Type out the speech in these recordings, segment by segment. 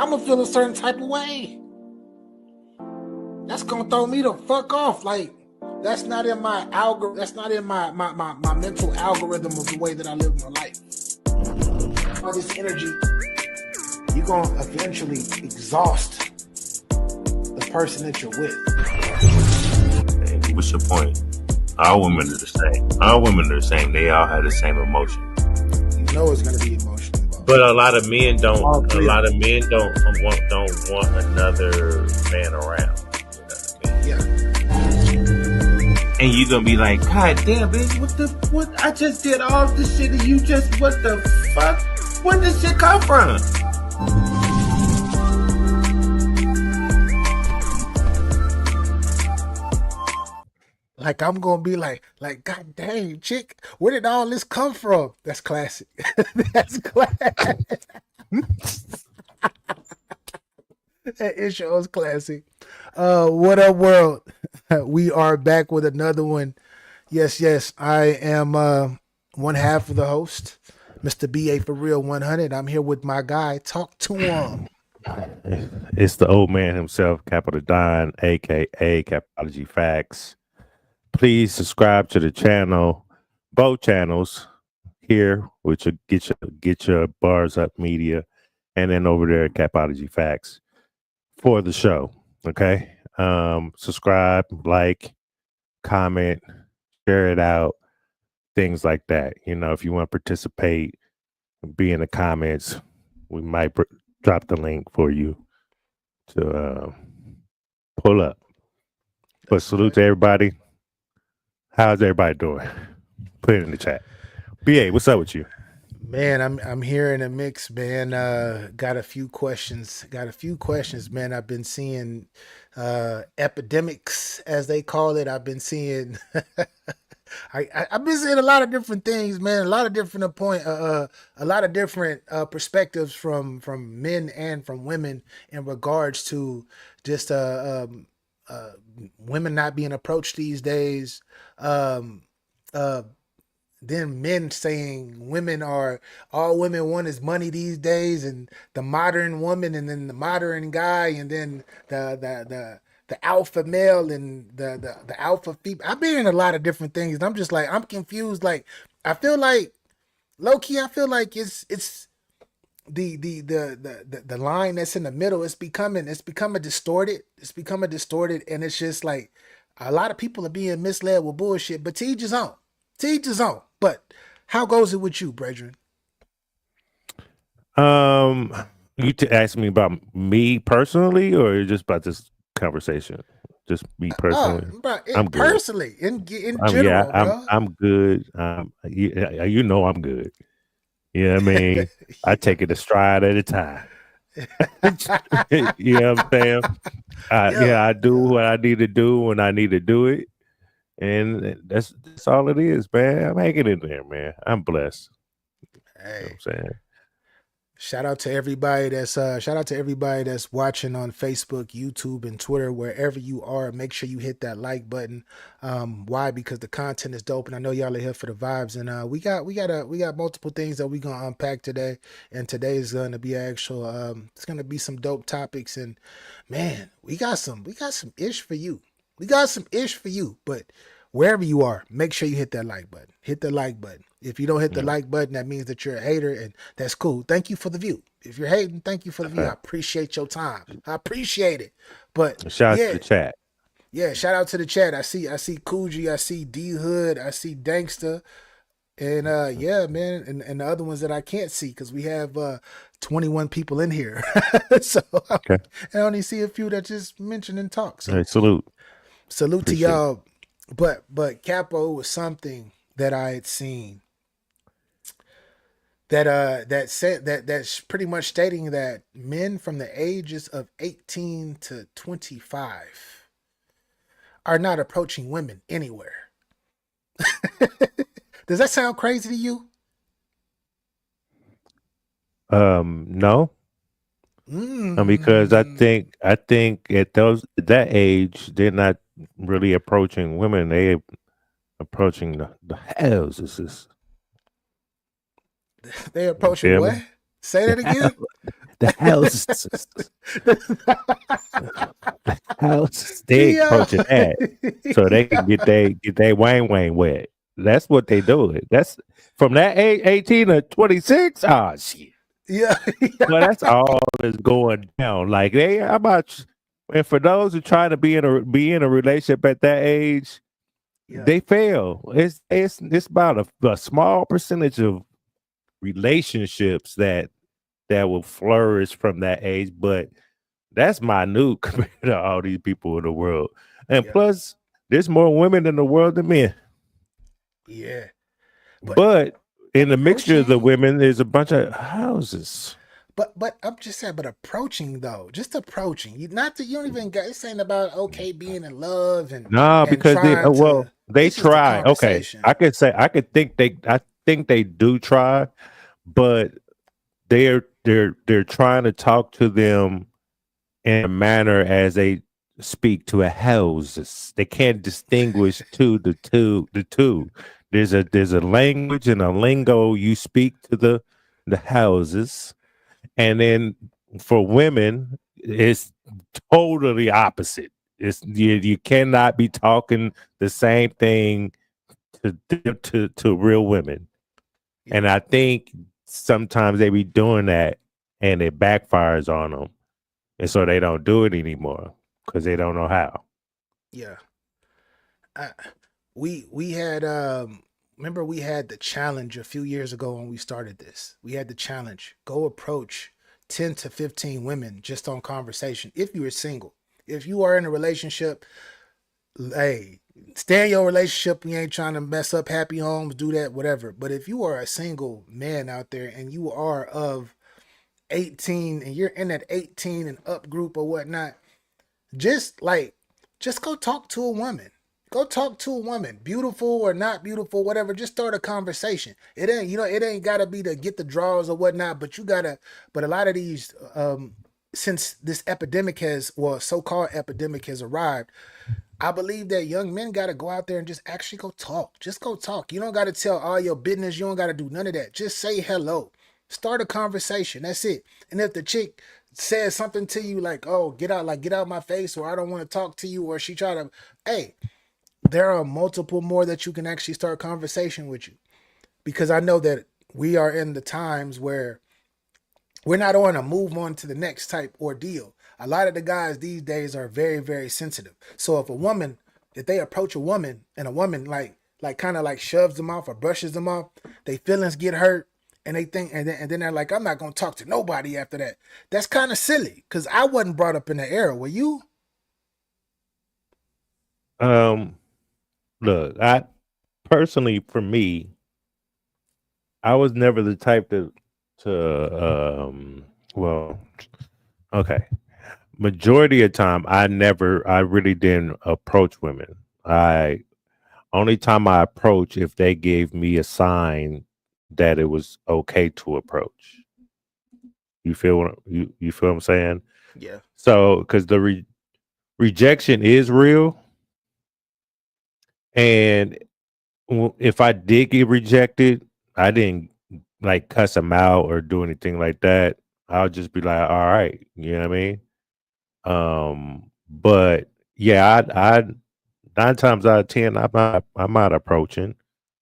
I'm gonna feel a certain type of way. That's gonna throw me the fuck off. Like, that's not in my algorithm. That's not in my mental algorithm of the way that I live my life. All this energy, you're gonna eventually exhaust the person that you're with. Hey, what's your point? All women are the same. All women are the same. They all have the same emotion. You know it's gonna be emotional. But a lot of men don't. A lot of men don't want another man around. Yeah. And you gonna be like, God damn, bitch, what? I just did all this shit, and you just, what the fuck? Where did this shit come from? Like, I'm gonna be like, God dang, chick, where did all this come from? That's classic. That's classic. That intro is classic. What up, world? We are back with another one. Yes, I am one half of the host, Mr. BA for Real 100. I'm here with my guy. Talk to him. It's the old man himself, Capital Don, aka Capology Facts. Please subscribe to the channel, both channels here, which will get your Bars Up Media, and then over there at Capology Facts for the show. Okay, subscribe, like, comment, share it out, things like that. You know, if you want to participate, be in the comments. We might drop the link for you to pull up. But salute to everybody. How's everybody doing? Put it in the chat. BA, what's up with you? Man, I'm here in a mix, man. Got a few questions, man. I've been seeing epidemics, as they call it. I've been seeing I've been seeing a lot of different things, man. A lot of different perspectives from men and from women in regards to just women not being approached these days. Then men saying all women want is money these days, and the modern woman, and then the modern guy, and then the alpha male and the alpha female. I've been in a lot of different things, and I'm just like, I'm confused. Like, I feel like low key, I feel like it's the line that's in the middle. It's becoming distorted. And it's just like a lot of people are being misled with bullshit. But to each his own. But how goes it with you, brethren? You ask me about me personally, or just about this conversation? Just me personally. I'm good. Personally, in general, yeah, bro. I'm good. You know I'm good. Yeah, I mean, yeah. I take it a stride at a time. You know what I'm saying? I do what I need to do when I need to do it. And that's all it is, man. I'm hanging in there, man. I'm blessed. Hey, you know what I'm saying? Shout out to everybody that's watching on Facebook, YouTube, and Twitter. Wherever you are, make sure you hit that like button. Why? Because the content is dope, and I know y'all are here for the vibes. And we got multiple things that we're gonna unpack today. And today is gonna be actual. It's gonna be some dope topics. And man, we got some ish for you. But wherever you are, make sure you hit that like button. Hit the like button. If you don't hit the like button, that means that you're a hater, and that's cool. Thank you for the view. If you're hating, thank you for the view. I appreciate your time. I appreciate it. But shout out to the chat. Yeah, shout out to the chat. I see Coogee, I see D Hood, I see Dankster, and yeah, man, and the other ones that I can't see because we have 21 people in here. So I only see a few that just mention and talk. So salute to y'all. But Capo was something that I had seen that's pretty much stating that men from the ages of 18 to 25 are not approaching women anywhere. Does that sound crazy to you? No. Because I think at that age they're not really approaching women. They approaching the hells. Is this? They approaching what? Say that again. The houses, the houses, they Yeah. approaching that so they can get they Wayne Wayne wet. That's what they doing. That's from that age, 18 to 26. Ah, shit. Yeah. Well, that's all that's going down. Like they, how about, and for those who try to be in a relationship at that age, Yeah. they fail. It's about a small percentage of relationships that will flourish from that age, but that's minute compared to all these people in the world. And Yeah. plus, there's more women in the world than men. Yeah. But But in the mixture of the approaching, women, there's a bunch of houses. but I'm just saying, but approaching though, just approaching. You not that you don't even got it's ain't about okay being in love Nah, and because they trying to. they It's just a try. Okay, conversation. I could think I think they do try, but they're trying to talk to them in a manner as they speak to a houses. They can't distinguish the two. There's a language and a lingo you speak to the houses, and then for women, it's totally opposite. It's you cannot be talking the same thing to real women. Yeah. And I think sometimes they be doing that and it backfires on them. And so they don't do it anymore because they don't know how. Yeah. I, we had remember we had the challenge a few years ago when we started this. We had the challenge. Go approach 10 to 15 women just on conversation if you are single. If you are in a relationship, hey, stay in your relationship. You ain't trying to mess up happy homes, do that, whatever. But if you are a single man out there and you are of 18 and you're in that 18 and up group or whatnot, just like just go talk to a woman. Go talk to a woman, beautiful or not beautiful, whatever. Just start a conversation. It ain't, it ain't gotta be to get the draws or whatnot, but you gotta. But a lot of these, since this epidemic has, well, so-called epidemic has arrived, I believe that young men got to go out there and just actually go talk. Just go talk. You don't got to tell all your business. You don't got to do none of that. Just say hello. Start a conversation. That's it. And if the chick says something to you like, "Oh, get out my face," or "I don't want to talk to you," or she try to, hey, there are multiple more that you can actually start conversation with you. Because I know that we are in the times where we're not on a move on to the next type ordeal. A lot of the guys these days are very, very sensitive. So if they approach a woman and a woman like kind of like shoves them off or brushes them off, they feelings get hurt and they think and then they're like, I'm not gonna talk to nobody after that. That's kind of silly because I wasn't brought up in the era. Were you? Um, Look, I personally, for me, I was never the type to well, okay. Majority of time, I really didn't approach women. I only time I approach if they gave me a sign that it was okay to approach. You feel what I'm saying? Yeah. So because rejection is real, and if I did get rejected, I didn't like cuss them out or do anything like that. I'll just be like, all right, you know what I mean? But yeah, I 9 times out of 10, I'm not approaching,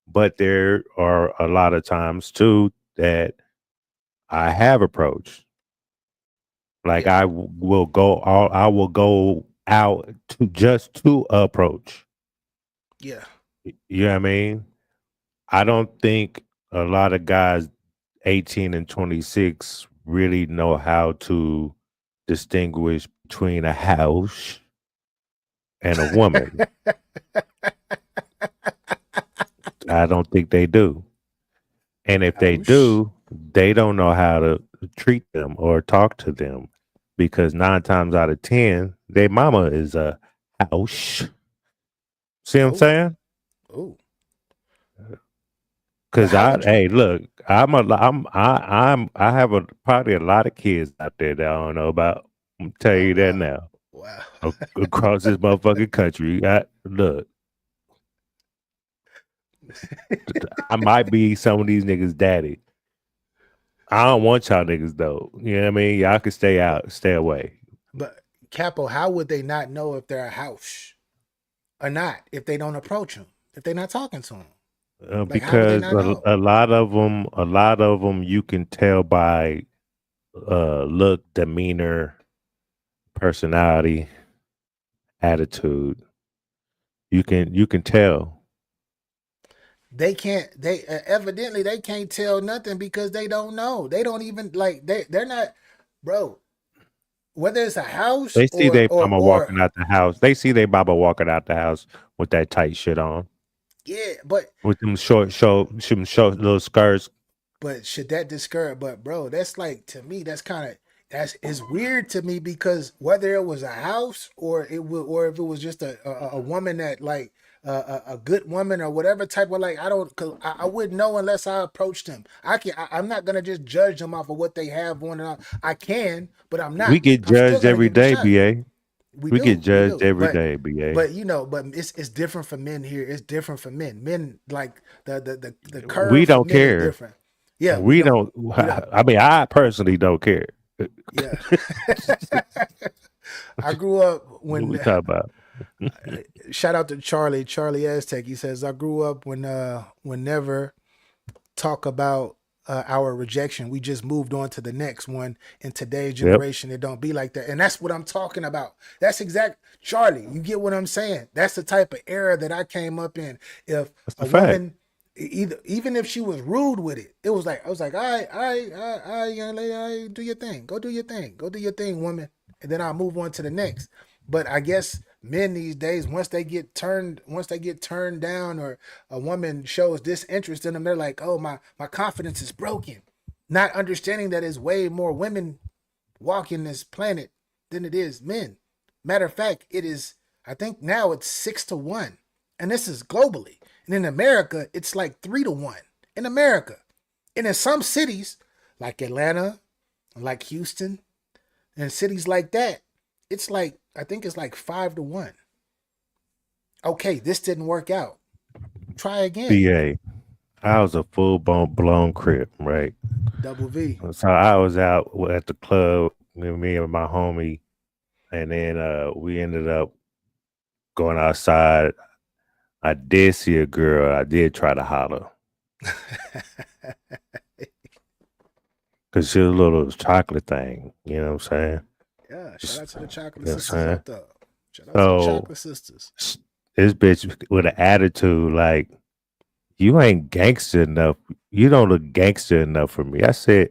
but there are a lot of times too that I have approached. Like Yeah. I will go out to just to approach. Yeah. You know what I mean? I don't think a lot of guys 18 and 26 really know how to distinguish between a house and a woman. I don't think they do. And if they Ouch. do, they don't know how to treat them or talk to them because 9 times out of 10, their mama is a house. See what I'm Oh. saying? Oh. But Cause how would you? hey, look, I have probably a lot of kids out there that I don't know about. I'm tell Oh you that wow. now. Wow. Across this motherfucking country, look, I might be some of these niggas' daddy. I don't want y'all niggas though. You know what I mean? Y'all can stay out, stay away. But Capo, how would they not know if they're a house or not if they don't approach them, if they're not talking to them? Like, how would they Because not know? a lot of them, you can tell by look, demeanor, personality, attitude. You can tell. They can't. They evidently they can't tell nothing because they don't know. They don't even like. They're not, bro. Whether it's a house They see their mama or walking out the house. They see their mama walking out the house with that tight shit on, yeah, but with them short little skirts. should that discourage? But bro, that's like to me. That's kind of that's it's weird to me because whether it was a house or it would or if it was just a woman that like a good woman or whatever type of like I don't cause I wouldn't know unless I approached them. I'm not gonna just judge them off of what they have on and on. I can, but I'm not. We get I'm still judged gonna every give it a day, shot. BA. We Judged do, every day, BA. but you know, but it's different for men here. It's different for men. Men like the We curve for don't men is care. different. Yeah, we We don't. don't. We don't. I mean, I personally don't care. Yeah. I grew up What we when talk about? shout out to Charlie Aztec. He says I grew up when never talk about our rejection. We just moved on to the next one. In today's Yep, generation, it don't be like that. And that's what I'm talking about. That's exact Charlie. You get what I'm saying? That's the type of era that I came up in. If that's the a fact. woman either even if she was rude with it, it was like I was like, all right, young lady, all right, do your thing. Go do your thing. Go do your thing, woman. And then I'll move on to the next. But I guess men these days, once they get turned down or a woman shows disinterest in them, they're like, "Oh, my confidence is broken," not understanding that there's way more women walking this planet than it is men. Matter of fact, it is. I think now it's 6 to 1, and this is globally. And in America, it's like 3 to 1 in America. And in some cities, like Atlanta, like Houston, and cities like that, it's like I think it's like 5 to 1. Okay, this didn't work out. Try again. BA. I was a full blown crip, right? Double V. So I was out at the club with me and my homie, and then we ended up going outside. I did see a girl. I did try to holler because she was a little chocolate thing. You know what I'm saying? Yeah, shout Just, out to the you chocolate know what I'm sisters saying? out there. Shout out to the So chocolate sisters. this bitch with an attitude like, you ain't gangster enough. You don't look gangster enough for me. I said,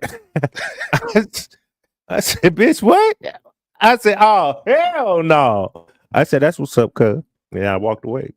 I said, bitch, what? I said, oh, hell no. I said, that's what's up, cuz. And I walked away.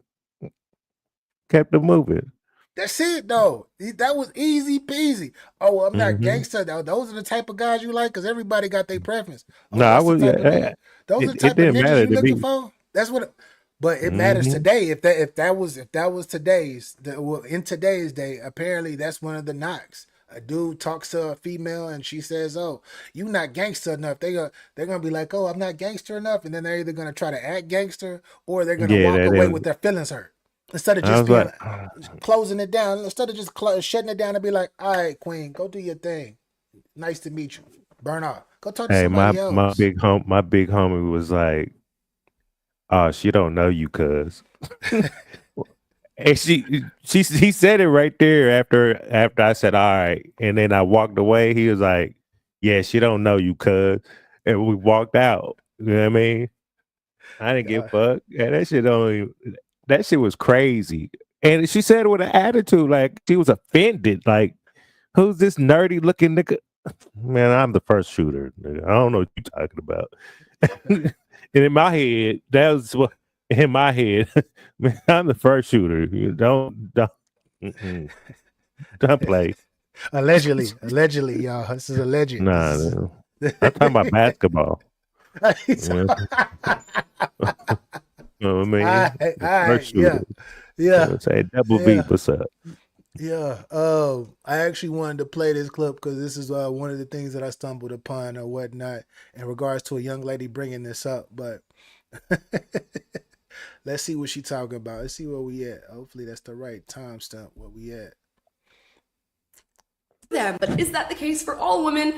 Kept it moving. That's it though. That was easy peasy. Oh, well, I'm not Hmm. gangster. Those are the type of guys you like because everybody got their preference. No, Oh, I that's the was, type of nigga. Those are the it type of didn't niggas matter you to looking me. for. That's what. But it matters Hmm. today. If that was today's well, in today's day, apparently that's one of the knocks. A dude talks to a female and she says, "Oh, you not gangster enough." They're gonna be like, "Oh, I'm not gangster enough," and then they're either gonna try to act gangster or they're gonna Yeah, walk that away is. with their feelings hurt instead of I just was being like, closing it down. Instead of just shutting it down and be like, "All right, Queen, go do your thing. Nice to meet you. Burn off. Go talk to hey, somebody else." my big homie was like, oh, she don't know you, cuz. And he said it right there after I said all right, and then I walked away. He was like, "Yeah, she don't know you, cuz," and we walked out. You know what I mean? I didn't give Yeah, a fuck. Yeah, that shit only that shit was crazy. And she said it with an attitude, like she was offended. Like, who's this nerdy looking nigga? Man, I'm the first shooter. Nigga. I don't know what you talking about. And in my head, that was what in my head. Man, I'm the first shooter. You mm-mm, don't play. allegedly, y'all. This is alleged. Nah, This no. is. I'm talking about basketball. You know what I All mean? right, The all first right, shooter. yeah, You know what yeah, I'm saying? Double V, yeah. what's up? Yeah, I actually wanted to play this clip because this is one of the things that I stumbled upon or whatnot in regards to a young lady bringing this up. But let's see what she talking about. Let's see where we at. Hopefully, that's the right timestamp where we at. them. But is that the case for all women?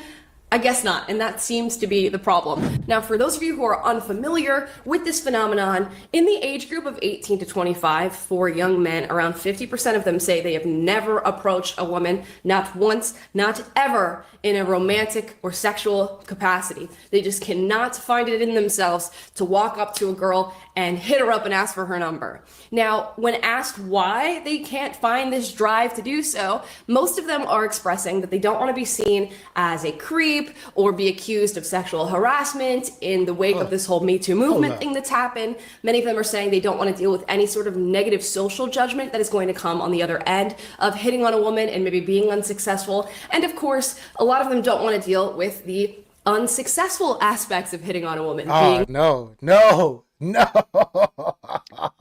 I guess not, and that seems to be the problem. Now, for those of you who are unfamiliar with this phenomenon, in the age group of 18 to 25, for young men, around 50% of them say they have never approached a woman, not once, not ever, in a romantic or sexual capacity. They just cannot find it in themselves to walk up to a girl and hit her up and ask for her number. Now, when asked why they can't find this drive to do so, most of them are expressing that they don't want to be seen as a creep or be accused of sexual harassment in the wake of this whole Me Too movement thing that's happened. Many of them are saying they don't want to deal with any sort of negative social judgment that is going to come on the other end of hitting on a woman and maybe being unsuccessful. And of course, a lot of them don't want to deal with the unsuccessful aspects of hitting on a woman. Oh, no, no, no.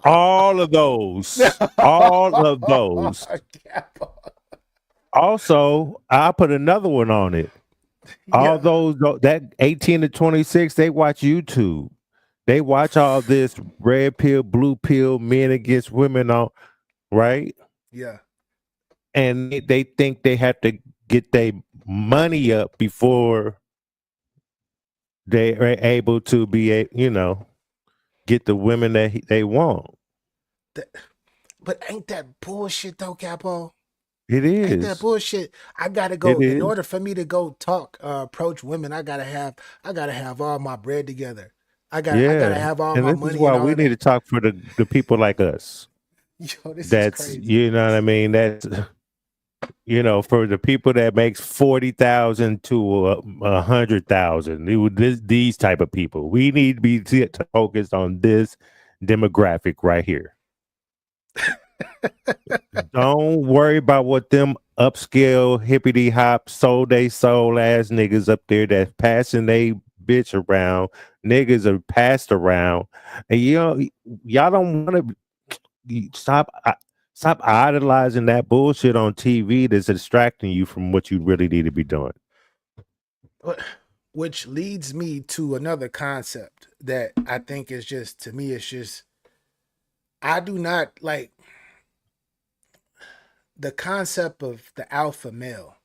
All of those. All of those. Also, I put another one on it. All those that 18 to 26, they watch YouTube. They watch all this red pill, blue pill, men against women on, right? Yeah. And they think they have to get their money up before they are able to be, get the women that they want. But ain't that bullshit though, Capo? It is. Ain't that bullshit? I gotta go in order for me to go approach women. I gotta have all my bread together. I gotta have all my money. This is why we need to talk for the people like us. Yo, this is crazy. You know what I mean? That's for the people that makes 40,000 to 100,000. These type of people. We need to be focused on this demographic right here. Don't worry about what them upscale hippity hop soul ass niggas up there that's passing they bitch around. Niggas are passed around, and y'all don't want to stop idolizing that bullshit on TV that's distracting you from what you really need to be doing. Which leads me to another concept that I think is just, to me, it's just, I do not like the concept of the alpha male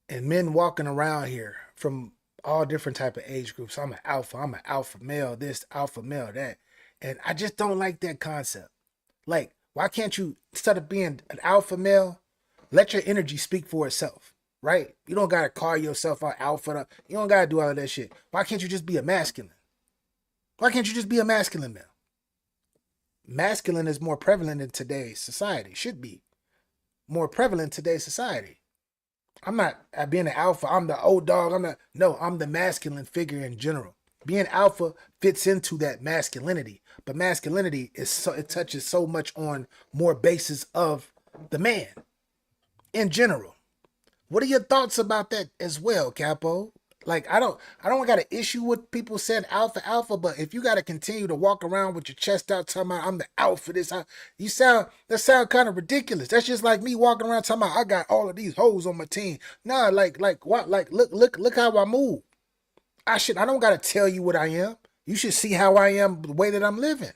and men walking around here from all different type of age groups. I'm an alpha male, this alpha male, that. And I just don't like that concept. Like, why can't you, instead of being an alpha male, let your energy speak for itself, right? You don't got to call yourself an alpha. You don't got to do all of that shit. Why can't you just be a masculine? Why can't you just be a masculine male? Masculine is more prevalent in today's society, should be more prevalent in today's society. I'm not being an alpha, I'm the old dog, I'm the masculine figure in general. Being alpha fits into that masculinity, but masculinity it touches so much on more bases of the man in general. What are your thoughts about that as well, Capo? Like, I don't got an issue with people saying alpha, but if you got to continue to walk around with your chest out talking about I'm the alpha, that sound kind of ridiculous. That's just like me walking around talking about I got all of these hoes on my team. Nah, like what? Like look how I move. I don't got to tell you what I am. You should see how I am, the way that I'm living.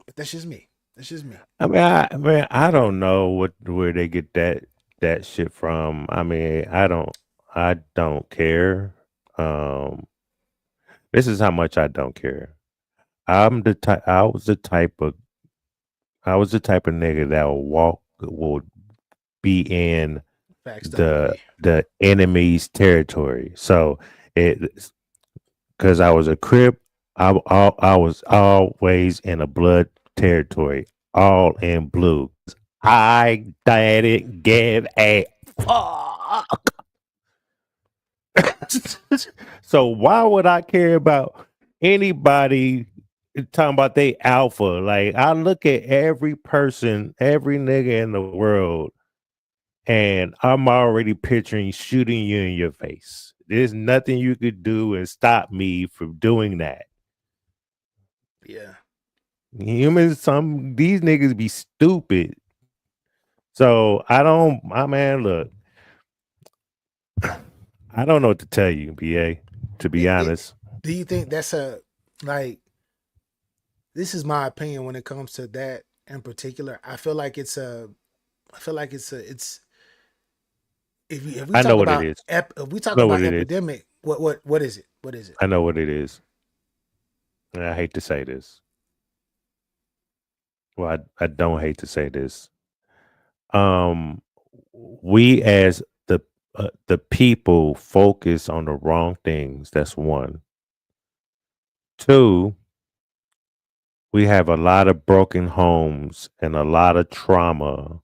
But that's just me. I mean, I don't know where they get that shit from. I mean, I don't care. This is how much I don't care. I was the type of nigga that would be in the enemy's territory. So because I was a Crip, I was always in a blood territory, all in blue. I didn't give a fuck. So why would I care about anybody talking about they alpha? Like, I look at every person, every nigga in the world, and I'm already picturing shooting you in your face. There's nothing you could do and stop me from doing that. Yeah. Humans, these niggas be stupid. So look, I don't know what to tell you, BA, to be honest. Do you think that's this is my opinion when it comes to that in particular. I feel like it's I feel like it's if we I know talk what it about is. if we I talk know what about it is. epidemic, what is it? What is it? I know what it is. And I hate to say this. Well, I don't hate to say this. Um, we as the people focus on the wrong things. That's one. Two, we have a lot of broken homes and a lot of trauma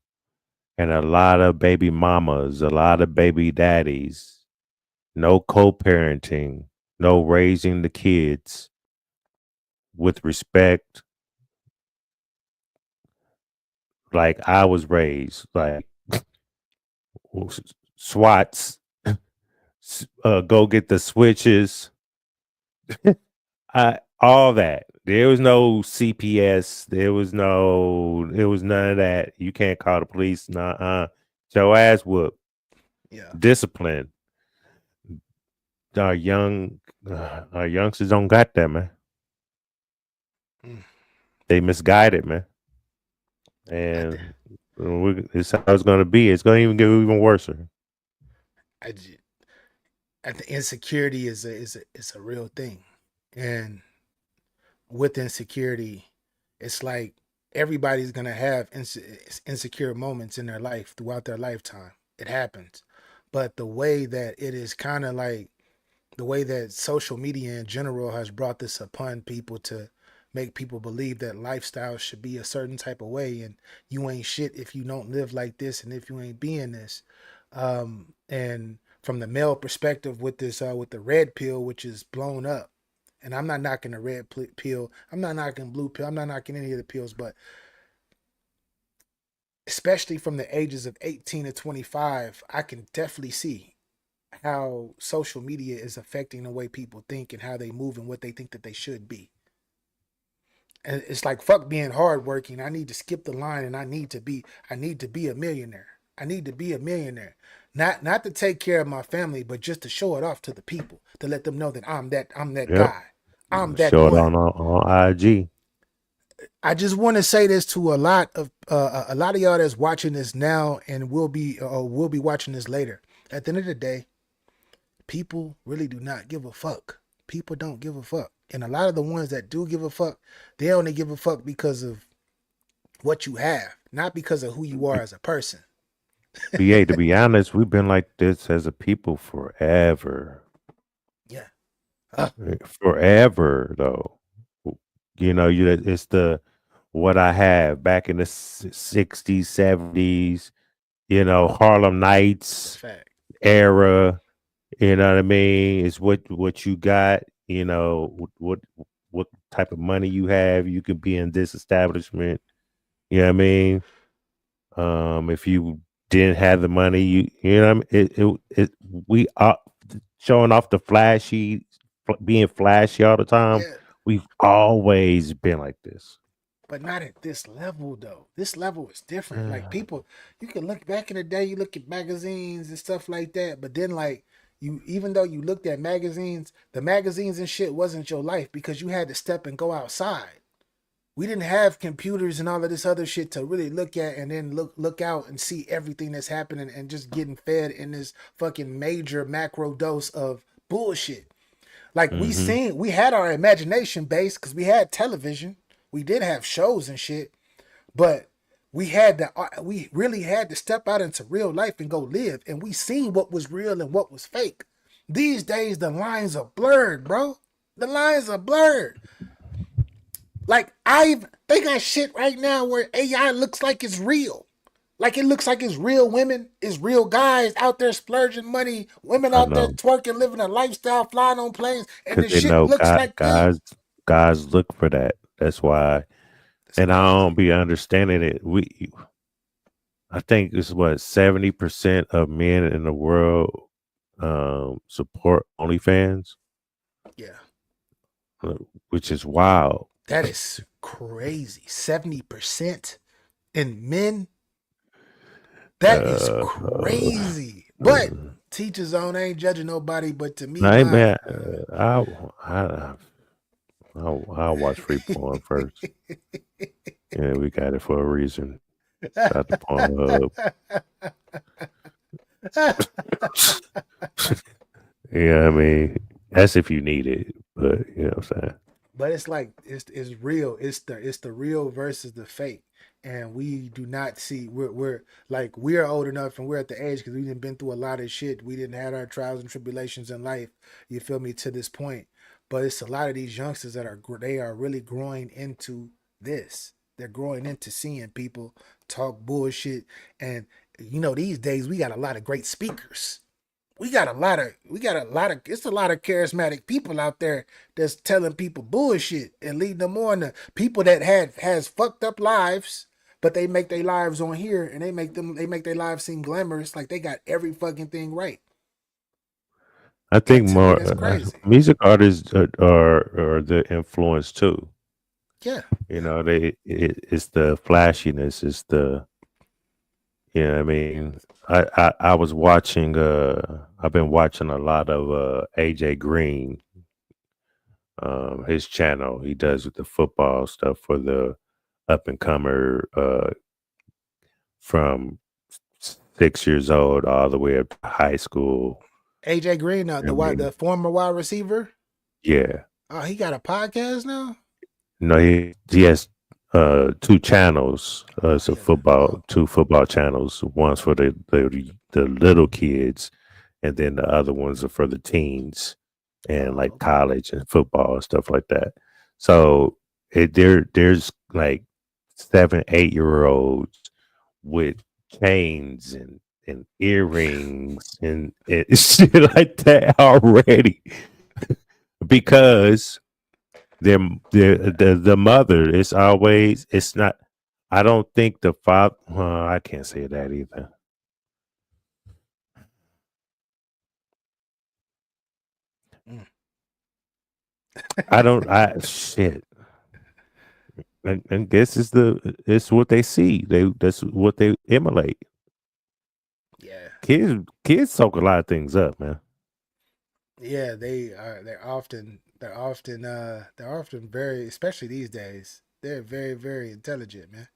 and a lot of baby mamas, a lot of baby daddies, no co-parenting, no raising the kids with respect like I was raised, like SWATs, go get the switches, all that. There was no CPS. There was none of that. You can't call the police. Nah, your ass whoop. Yeah. Discipline. Our youngsters don't got that, man. Mm. They misguided, man. I, th- And it's how it's going to be. It's going to even get even worse. I, j- I think insecurity is a real thing, and with insecurity, it's like everybody's gonna have insecure moments in their life throughout their lifetime. It happens, but the way that it is kind of like the way that social media in general has brought this upon people to make people believe that lifestyle should be a certain type of way and you ain't shit if you don't live like this and if you ain't being this. And from the male perspective with this with the red pill which is blown up, and I'm not knocking the red pill, I'm not knocking blue pill, I'm not knocking any of the pills, but especially from the ages of 18 to 25, I can definitely see how social media is affecting the way people think and how they move and what they think that they should be. And it's like fuck being hardworking. I need to skip the line and I need to be a millionaire. I need to be a millionaire. Not to take care of my family, but just to show it off to the people, to let them know that I'm that Yep. guy. I'm that Show it one. on IG. I just want to say this to a lot of y'all that's watching this now and will be watching this later. At the end of the day, people really do not give a fuck. People don't give a fuck. And a lot of the ones that do give a fuck, they only give a fuck because of what you have, not because of who you are as a person. BA, to be honest, we've been like this as a people forever. Yeah. Uh, Forever, though. It's the what I have back in the 60s, 70s, Harlem that's Nights fact. era. You know what I mean? It's what you got. What type of money you have. You could be in this establishment. You know what I mean? If you didn't have the money, you know what I mean? We are showing off the flashy, being flashy all the time. Yeah. We've always been like this. But not at this level though. This level is different. Like people, you can look back in the day, you look at magazines and stuff like that, but then like you, even though you looked at magazines, the magazines and shit wasn't your life because you had to step and go outside. We didn't have computers and all of this other shit to really look at and then look out and see everything that's happening and just getting fed in this fucking major macro dose of bullshit. Like Hmm. we had our imagination based because we had television, we did have shows and shit, but we really had to step out into real life and go live, and we seen what was real and what was fake. These days the lines are blurred, bro. The lines are blurred. Like they got shit right now where AI looks like it's real. Like it looks like it's real women, it's real guys out there splurging money, women I out there know twerking, living a lifestyle, flying on planes, and because the they shit know looks like them. guys look for that. That's why, It's and I crazy. don't be understanding it. I think it's what 70% of men in the world support OnlyFans, Yeah, uh, which is wild. that is crazy. 70% in men. That is Uh, uh, crazy. But teach his own. I ain't judging nobody. But to me, Nah, my man, I'll watch free porn first. Yeah, we got it for a reason. Shout out to Pornhub. Yeah, I mean, that's if you need it, but you know what I'm saying. But it's like it's real. It's the real versus the fake, and we do not see. We're like we're old enough, and we're at the age because we've been through a lot of shit. We didn't have our trials and tribulations in life. You feel me to this point, but it's a lot of these youngsters that they are really growing into this. They're growing into seeing people talk bullshit, and these days we got a lot of great speakers. We got a lot of it's a lot of charismatic people out there that's telling people bullshit and leading them on to people that has fucked up lives, but they make their lives on here and they make their lives seem glamorous like they got every fucking thing right. I And think to me more that's crazy. music artists are the influence too. Yeah. You know, it's the flashiness, it's the I mean, I was watching I've been watching a lot of AJ Green, his channel. He does with the football stuff for the up and comer from 6 years old all the way up to high school. AJ Green, I mean, the former wide receiver. yeah. Oh, he got a podcast now? No, he has two channels. Oh It's a yeah. football Oh, two football channels. One's for the little kids, and then the other ones are for the teens and oh, like okay. college and football and stuff like that. So there's like 7, 8 year olds with chains and earrings and shit like that already because the mother is always it's not. I don't think the father. I can't say that either. Mm. I don't. I shit. And guess it's what they see. That's what they emulate. Yeah. Kids soak a lot of things up, man. Yeah, they're often very, especially these days, they're very, very intelligent, man.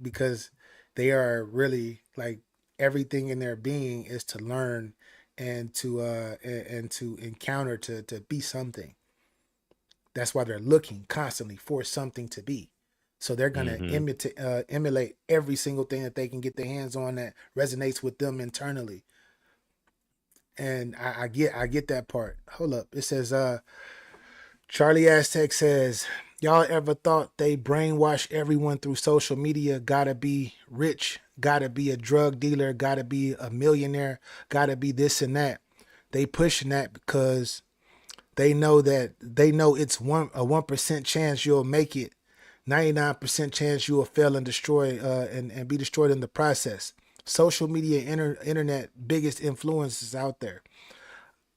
Because they are really like everything in their being is to learn and to encounter to be something. That's why they're looking constantly for something to be. So they're gonna Hmm. emulate every single thing that they can get their hands on that resonates with them internally. And I get that part. Hold up. It says Charlie Aztec says, y'all ever thought they brainwash everyone through social media? Gotta be rich, gotta be a drug dealer, gotta be a millionaire, gotta be this and that. They pushing that because they know it's 1% chance you'll make it, 99% chance you will fail and destroy and be destroyed in the process. Social media, internet, biggest influences out there.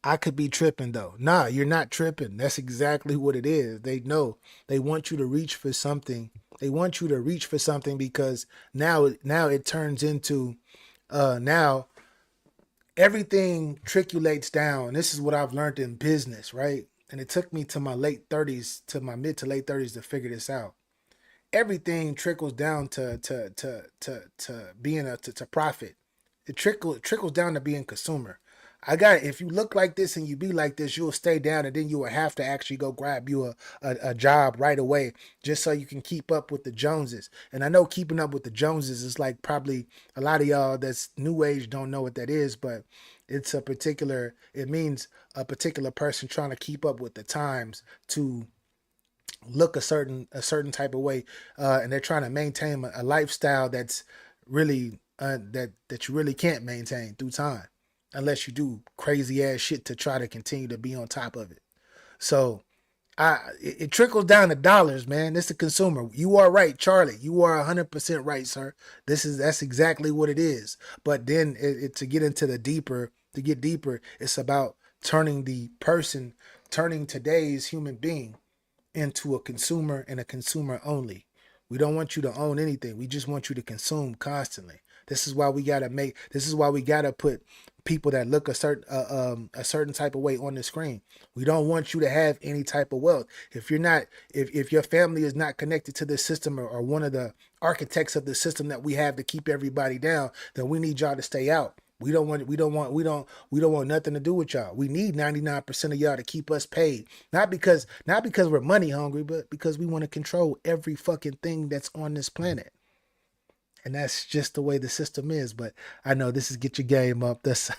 I could be tripping though. Nah, you're not tripping. That's exactly what it is. They know they want you to reach for something. They want you to reach for something because now it turns into now everything triculates down. This is what I've learned in business, right? And it took me to my late 30s, to my mid to late 30s to figure this out. Everything trickles down to being to profit. It trickles down to being consumer. If you look like this and you be like this, you'll stay down and then you will have to actually go grab you a job right away just so you can keep up with the Joneses. And I know keeping up with the Joneses is like probably a lot of y'all that's new age don't know what that is, but it means a particular person trying to keep up with the times to look a certain type of way, and they're trying to maintain a lifestyle that's really that you really can't maintain through time unless you do crazy ass shit to try to continue to be on top of it. So it trickles down to dollars, man. It's the consumer. You are right, Charlie. You are 100% right, sir. That's exactly what it is. But then to get into to get deeper, it's about turning today's human being into a consumer and a consumer only. We don't want you to own anything. We just want you to consume constantly. This is why we gotta put people that look a certain type of way on the screen. We don't want you to have any type of wealth. If you're not, if your family is not connected to the system, or one of the architects of the system that we have to keep everybody down, then we need y'all to stay out. We don't want nothing to do with y'all. We need 99% of y'all to keep us paid. Not because we're money hungry, but because we want to control every fucking thing that's on this planet. And that's just the way the system is. But I know this is Get Your Game Up. That's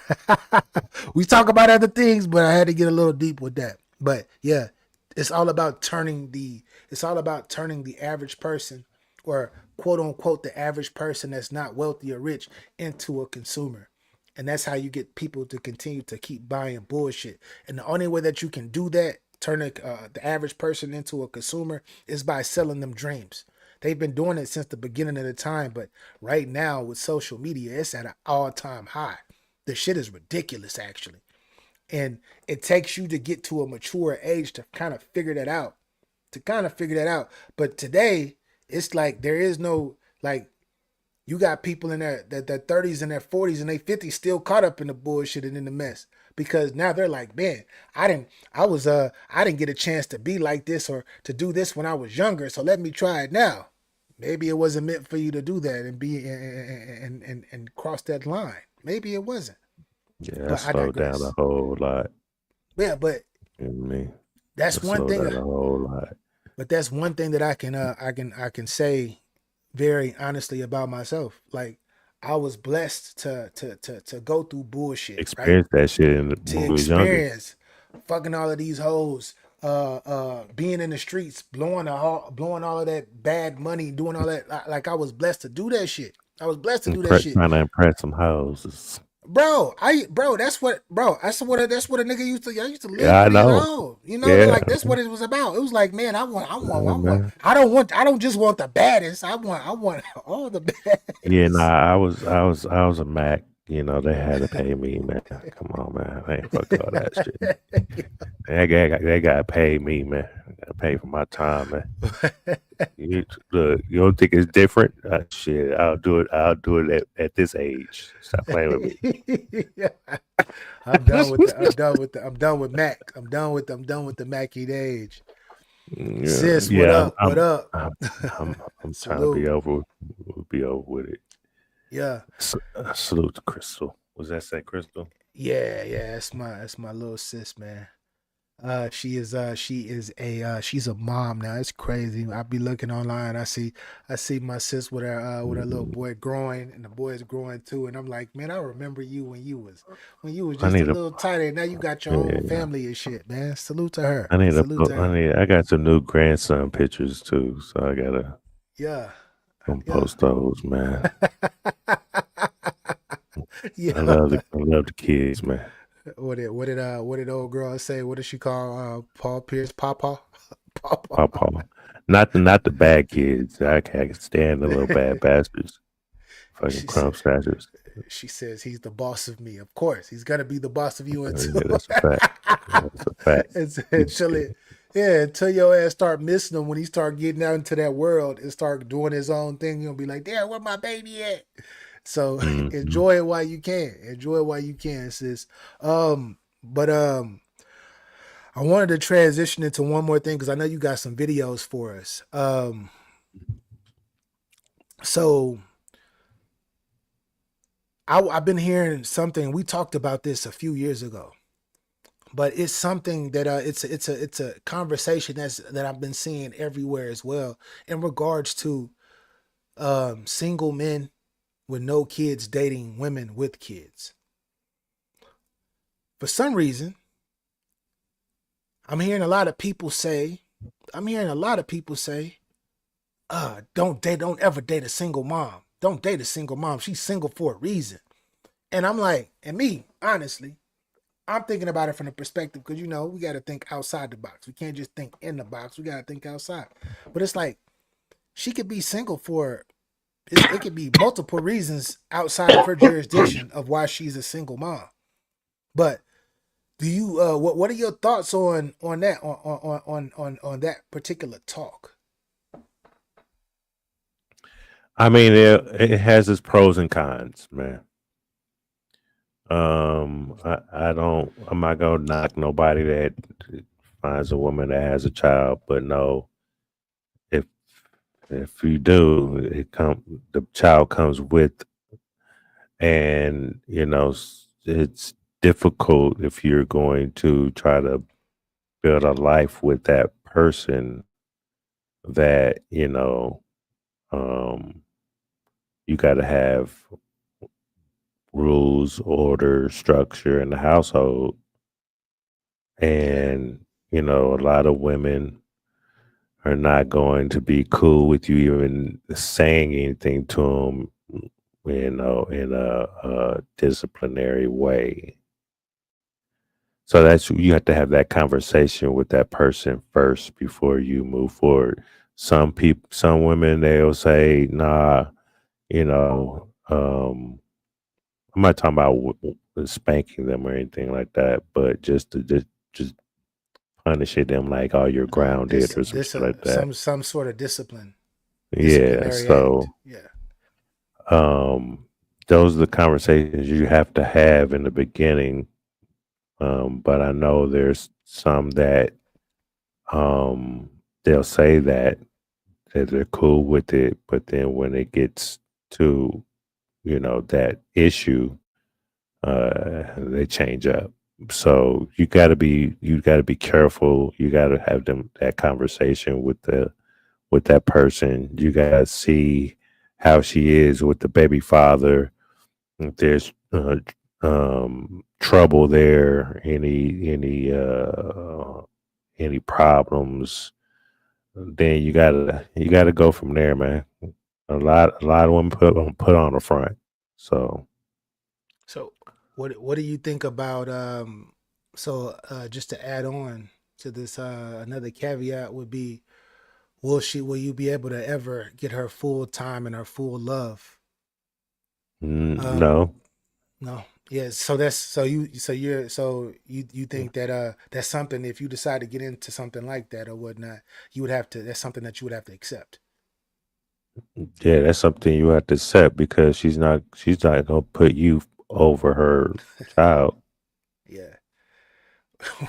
we talk about other things, but I had to get a little deep with that. But yeah, it's all about turning the average person, or quote unquote the average person that's not wealthy or rich, into a consumer. And that's how you get people to continue to keep buying bullshit. And the only way that you can do that, turn the average person into a consumer, is by selling them dreams. They've been doing it since the beginning of the time, but right now with social media, it's at an all-time high. The shit is ridiculous, actually. And it takes you to get to a mature age to kind of figure that out. But today, it's like there is no, like, you got people in their 30s and their 40s and their 50s still caught up in the bullshit and in the mess, because now they're like, man, I didn't get a chance to be like this or to do this when I was younger, so let me try it now. Maybe it wasn't meant for you to do that and be and cross that line. Maybe it wasn't. Yeah, But I slowed down digress. a whole lot. Yeah, but You know what I mean? that's It one slowed thing. down a whole lot. But that's one thing that I can say very honestly about myself. Like, I was blessed to go through bullshit, right? Experienced that shit To when we was younger. experience fucking all of these hoes, being in the streets, blowing all of that bad money, doing all that. Like, I was blessed to do that shit. I was blessed to do that shit. Trying to impress some hoes. Bro, that's what a nigga used to. I used to live Yeah, to I be an know. hoe. You know, Yeah, like, that's what it was about. It was like, man, yeah, man. I don't just want the baddest. I want all the Yeah, baddest. nah, I was a Mac. You know, they had to pay me, man. Come on, man. I ain't fuck all that shit. They gotta pay me, man. I gotta pay for my time, man. Look, you don't think it's different? Shit, I'll do it at this age. Stop playing with me. I'm done with I'm done with Mac. I'm done with the Mackie age. Yeah, Sis, what up? What up? I'm trying to Salute. be over with it. Yeah. Salute to Crystal. Was that Crystal? Yeah, that's my little sis, man. She's a mom now. It's crazy. I be looking online. I see my sis with her little boy growing, and the boy is growing too. And I'm like, man, I remember you when you was I just a need a little tiny. Now you got your own yeah, family and shit, man. Salute to her. I need a Salute to her. I got some new grandson pictures too, so I gotta Yeah, yeah, post those, man. yeah. I love the kids, man. What did old girl say? What did she call Paul Pierce? Papa. Papa. Papa. Not the bad kids. I can't stand the little bad bastards. Fucking She crumb said. snatchers. She says he's the boss of me. Of course, he's gonna be the boss of you Yeah, until that's a fact. That's a fact. until your ass start missing him when he start getting out into that world and start doing his own thing. You'll be like, "Damn, where my baby at?" So Mm-hmm. enjoy it while you can. Enjoy it while you can, sis. But I wanted to transition into one more thing because I know you got some videos for us. So I've been hearing something. We talked about this a few years ago, but it's something that it's a conversation that I've been seeing everywhere as well, in regards to single men with no kids dating women with kids. For some reason, I'm hearing a lot of people say, don't ever date a single mom. Don't date a single mom. She's single for a reason. And I'm like, and me, honestly, I'm thinking about it from the perspective, because we got to think outside the box. We can't just think in the box. We got to think outside. But it's like, she could be single for it could be multiple reasons outside of her jurisdiction of why she's a single mom. But do you what are your thoughts on that on that particular talk? I mean, it has its pros and cons, man. I don't. I'm not gonna knock nobody that finds a woman that has a child, but no, if if you do, the child comes with, and it's difficult if you're going to try to build a life with that person that um you got to have rules, order, structure in the household. Yeah. And a lot of women are not going to be cool with you even saying anything to them, in a disciplinary way. So you have to have that conversation with that person first before you move forward. Some women, they'll say, "Nah, you know, I'm not talking about spanking them or anything like that, but just punishing them like, oh, you're grounded or some shit like that." Some sort of Yeah. disciplinary act. So, Yeah. um, those are the conversations you have to have in the beginning. But I know there's some that um they'll say that they're cool with it, but then when it gets to that issue, they change up. So you got to be careful. You got to have that conversation with that person. You got to see how she is with the baby father. If there's trouble there, any problems, then you gotta go from there, man. A lot of women put on the front. So So what do you think about just to add on to this, another caveat would be, will you be able to ever get her full time and her full love? Um no. no. Yeah, so you think that that's something, if you decide to get into something like that or whatnot, you would have to that's something that you would have to accept. Yeah, that's something you have to accept because she's not gonna put you over her child. Yeah.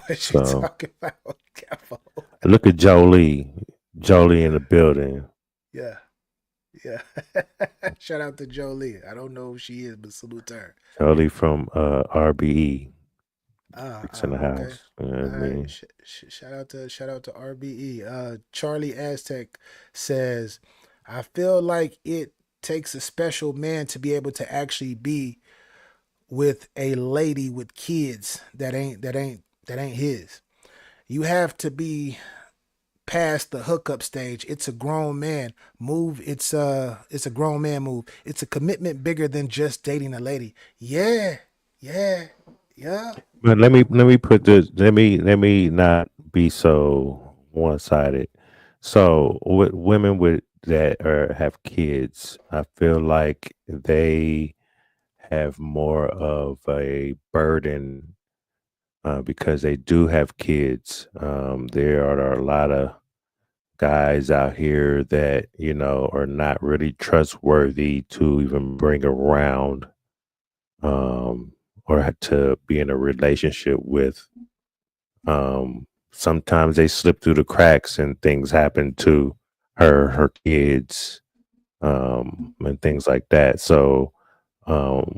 What you So talking about, Capo? look at Jolie in Yeah. the building. Yeah. Yeah. Shout out to Jolie. I don't know who she is, but salute to her. Jolie from RBE. It's in the Okay. house. You know what I All right. mean? Shout out to RBE. Charlie Aztec says, "I feel like it takes a special man to be able to actually be with a lady with kids that ain't his. You have to be past the hookup stage. It's a grown man move. It's a grown man move. It's a commitment bigger than just dating a lady." Yeah. Yeah. Yeah. But let me put this. Let me not be so one sided. So with women with that have kids, I feel like they have more of a burden because they do have kids. There are a lot of guys out here that are not really trustworthy to even bring around, um, or to be in a relationship with. Sometimes they slip through the cracks and things happen to her kids, and things like that. So, um,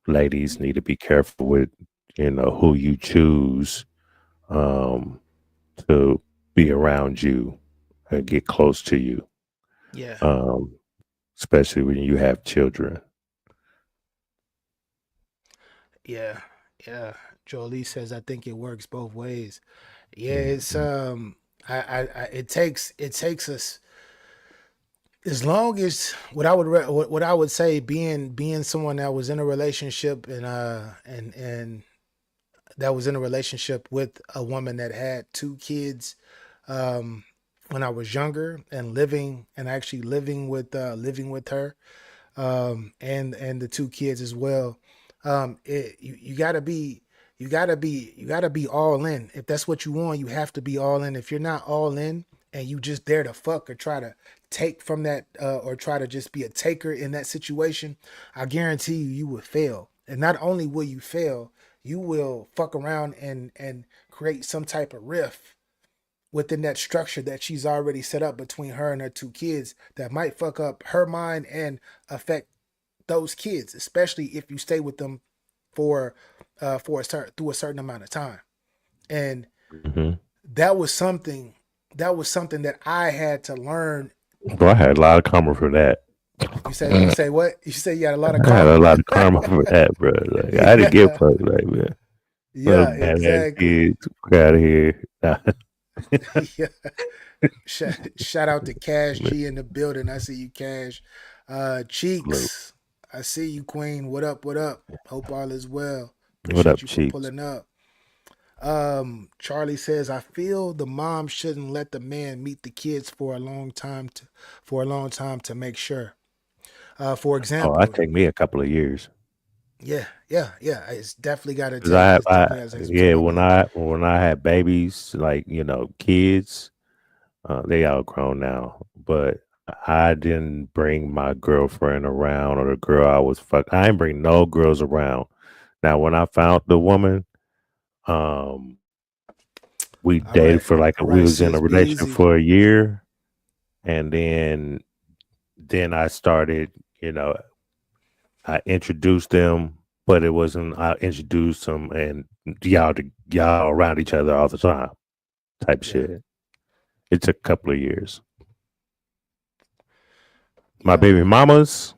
ladies need to be careful with who you choose, um, to be around you and get close to you, Yeah. um, especially when you have children. Yeah, yeah. Jolie says, "I think it works both ways." Yeah, it's Mhm. it takes us, as long as, what I would say, being someone that was in a relationship, and that was in a relationship with a woman that had two kids, um when I was younger, and actually living with her, and the two kids as well. You gotta be, you gotta be all in. If that's what you want, you have to be all in. If you're not all in, and you just there to fuck or try to take from that, or try to just be a taker in that situation, I guarantee you, you would fail. And not only will you fail, you will fuck around and create some type of rift within that structure that she's already set up between her and her two kids that might fuck up her mind and affect those kids, especially if you stay with them for a certain through a certain amount of time. And Mm-hmm. that was something that I had to learn. Bro, I had a lot of karma for that. You say what? You say you had a lot of I had a karma. lot of karma for that, bro. Like I didn't give a Yeah, fuck, like man. yeah, Little badass exactly. kids, fuck out of here. Nah. Yeah. Shout out to Cash G in the building. I see you, Cash. Salute. Cheeks, I see you, Queen. What up? What up? Hope all is well. What Appreciate up, you for cheeks? pulling up. Charlie says, I feel the mom shouldn't let the man meet the kids for a long time to make sure. For Oh, I example, take me a couple of years. yeah. It's definitely got to Cause I take. have, It's definitely got to take some yeah, time. when Yeah, I had babies, like kids, they all grown now, but I didn't bring my girlfriend around or the girl I was fuck. I didn't bring no girls around. Now, when I found the woman, um, we all dated right, for like all we right, was in a sis. Be relationship easy. for a year, and then I started, I introduced them, but it wasn't I introduced them and y'all around each other all the time type Yeah, shit. It took a couple of years. My yeah. baby mamas,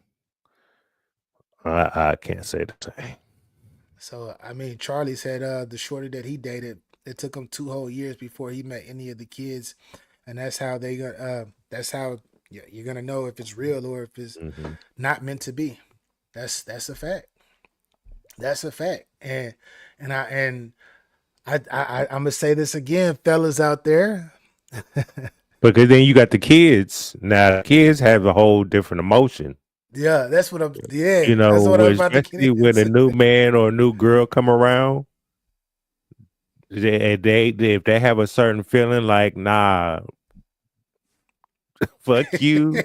I can't say the same. So I mean, Charlie said the shorty that he dated, it took him 2 whole years before he met any of the kids, and that's how they got. That's how you're gonna know if it's real or if it's Hmm. not meant to be. That's a fact. That's a fact. And I'm gonna say this again, fellas out there. Because then you got the kids. Now the kids have a whole different emotion. Yeah, that's what I'm. Yeah, that's what I'm about to Especially get when a into. new man or a new girl come around, they if they have a certain feeling like, nah, fuck you.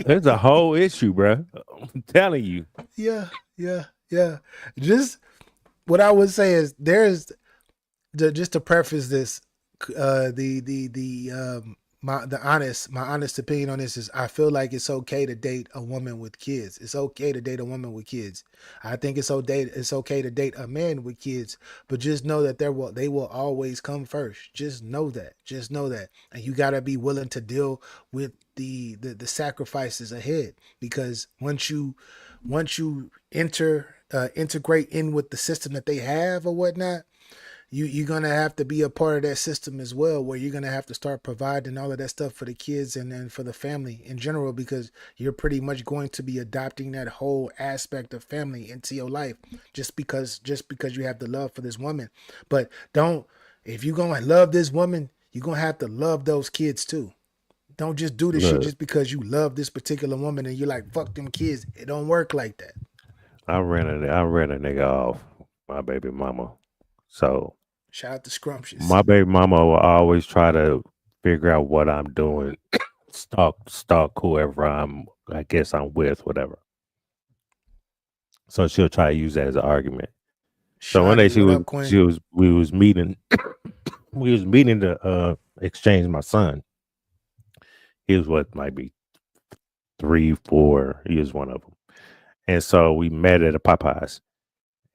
There's a whole issue, bro. I'm telling you. Yeah, yeah. Just what I would say is just to preface this, the my honest opinion on this is I feel like it's okay to date a woman with kids. It's okay to date a woman with kids. I think it's okay to date a man with kids, but just know that they will always come first. Just know that. Just know that. And you gotta be willing to deal with the sacrifices ahead, because once you integrate in with the system that they have or whatnot, you're gonna have to be a part of that system as well, where you're gonna have to start providing all of that stuff for the kids and then for the family in general, because you're pretty much going to be adopting that whole aspect of family into your life, just because you have the love for this woman. But don't if you're gonna love this woman, you're gonna have to love those kids too. Don't just do this shit Look, just because you love this particular woman and you're like, fuck them kids. It don't work like that. I ran a nigga off my baby mama. So Shout out to Scrumptious. my baby mama will always try to figure out what I'm doing, stalk whoever I guess I'm with, whatever. So she'll try to use that as an argument. So one day Shawnee, what up, Queen? we was meeting we was meeting to exchange my son. He was what might be 3, 4. He was one of them. And so we met at a Popeyes.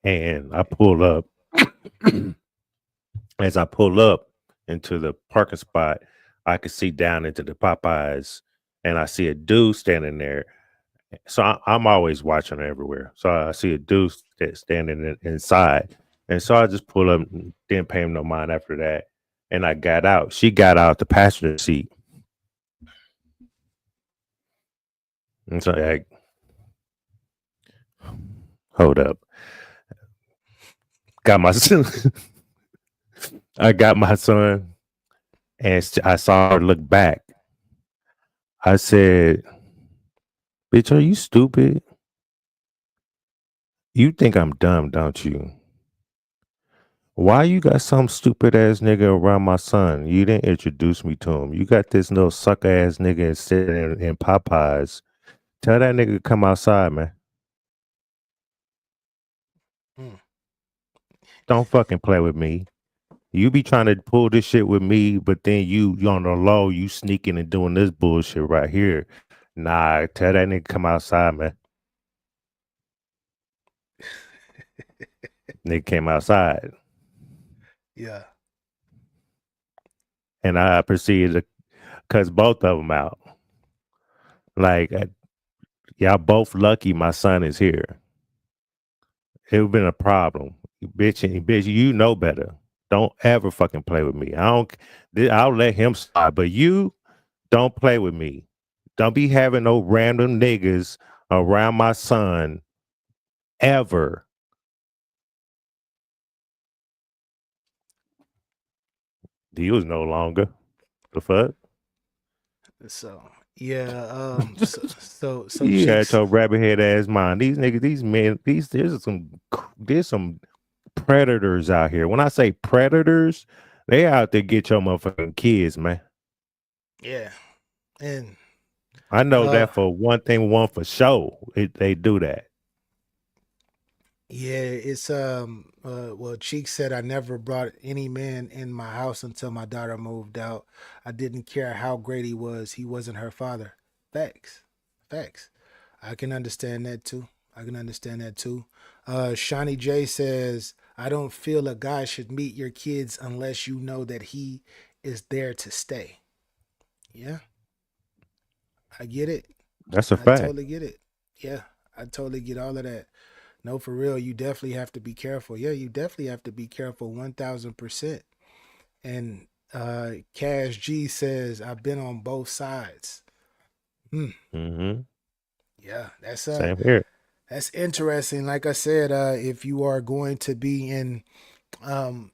And I pull up. As I pull up into the parking spot, I could see down into the Popeyes, and I see a dude standing there. So I'm always watching everywhere. So I see a dude standing inside, and so I just pull up, and didn't pay him no mind after that. And I got out. She got out the passenger seat, and so I hold up. Got my son. I got my son, and I saw her look back. I said, "Bitch, are you stupid? You think I'm dumb, don't you? Why you got some stupid ass nigga around my son? You didn't introduce me to him. You got this little sucker ass nigga sitting in Popeyes Tell that nigga to come outside, man. Mm. Don't fucking play with me. You be trying to pull this shit with me, but then you on the low, you sneaking and doing this bullshit right here. Nah, tell that nigga come outside, man. Nigga came outside, Yeah. and I proceeded to cuss both of them out. Like, y'all both lucky my son is here. It would have been a problem. Bitch, you know better. Don't ever fucking play with me. I'll let him slide, but you don't play with me. Don't be having no random niggas around my son ever. He was no longer. The fuck? So yeah. So You had cheeks. your rabbit head ass mind. These niggas, these men, there's some predators out here. When I say predators, they out there get your motherfucking kids, man. Yeah. And I know uh, that for one for sure. They do that. yeah. It's Well, Cheek said I never brought any man in my house until my daughter moved out. I didn't care how great he was. He wasn't her father. Facts. Facts. I can understand that too. I can understand that too. Shawnee J says, I don't feel a guy should meet your kids unless you know that he is there to stay. Yeah, I get it. That's a I fact. totally get it. Yeah, I totally get all of that. No, for real, you definitely have to be careful. Yeah, you definitely have to be careful 1000%. And Cash G says, I've been on both sides. Hmm. Mm-hmm. Yeah, Same here. that's interesting. Like I said, if you are going to be in, um,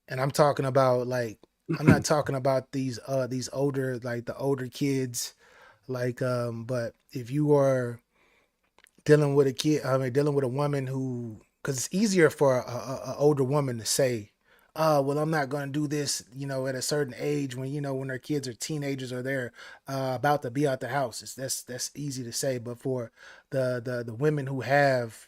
and I'm talking about like, I'm not talking about these older, like the older kids, like but if you are dealing with a kid, I mean dealing with a woman who, because it's easier for a older woman to say, well, I'm not going to do this, at a certain age when when their kids are teenagers or they're about to be out the house. That's easy to say, but for the women who have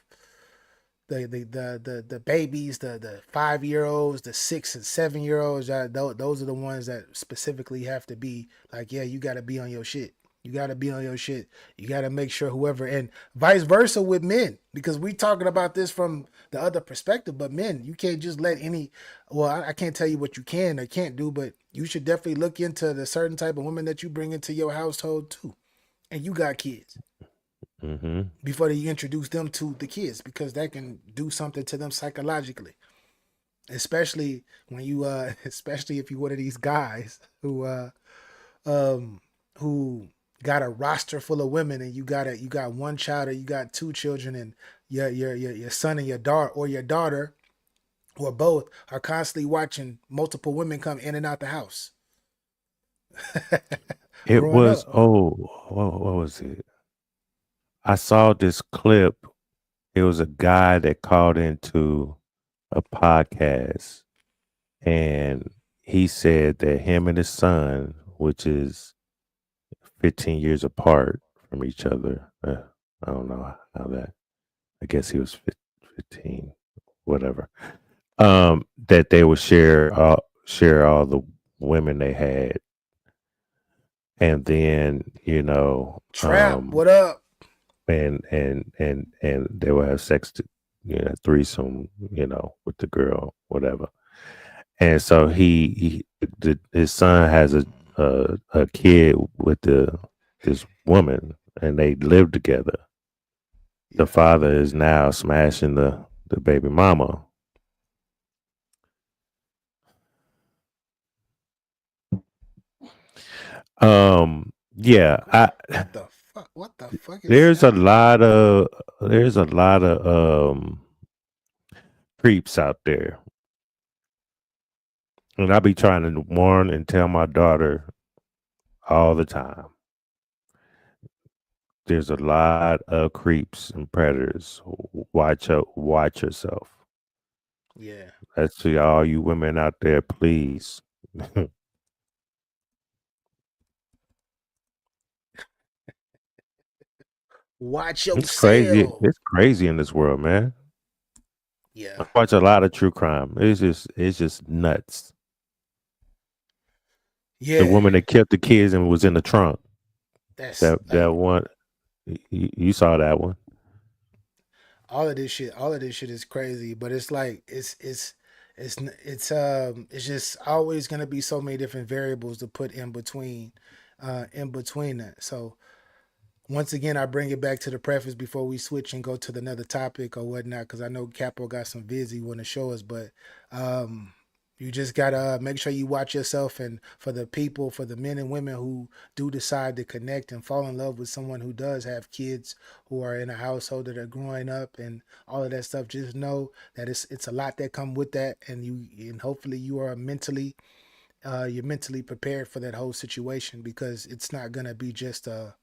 the babies, the 5 year olds, the 6 and 7 year olds, those are the ones that specifically have to be like, yeah, you got to be on your shit. You got to be on your shit. You got to make sure whoever, and vice versa with men, because we talking about this from the other perspective. But men, you can't just let any. Well, I can't tell you what you can or can't do, but you should definitely look into the certain type of women that you bring into your household too. And you got kids Mm-hmm. before you introduce them to the kids, because that can do something to them psychologically, especially when you especially if you one of these guys um who got a roster full of women, and you got one child or you got two children, and your son and your daughter, or your daughter, or both, are constantly watching multiple women come in and out the house. It Growing was up. what was it? I saw this clip. It was a guy that called into a podcast, and he said that him and his son, which is 15 years apart from each other, I don't know how that. I guess he was 15, whatever. That they would share all the women they had, and then Trap, what up? and they would have sex, threesome, with the girl, whatever. And so his son has a kid with this woman, and they live together. The Yeah. father is now smashing the baby mama. Yeah, What the fuck is there's a that? lot of creeps out there, and I be trying to warn and tell my daughter all the time. There's a lot of creeps and predators. Watch yourself. Yeah. That's to all you women out there, please. Watch It's crazy. yourself. It's crazy in this world, man. Yeah. I watch a lot of true crime. It's just nuts. The Yeah. woman that killed the kids and was in the trunk. That's That like one. You saw that one. all of this shit is crazy, but it's like it's just always going to be so many different variables to put in between that. So once again, I bring it back to the preface before we switch and go to another topic or whatnot, because I know Capo got some vids he want to show us, but um, you just gotta make sure you watch yourself. And for the people, for the men and women who do decide to connect and fall in love with someone who does have kids, who are in a household that are growing up and all of that stuff, just know that it's a lot that come with that, and hopefully you are you're mentally prepared for that whole situation, because it's not gonna be just a,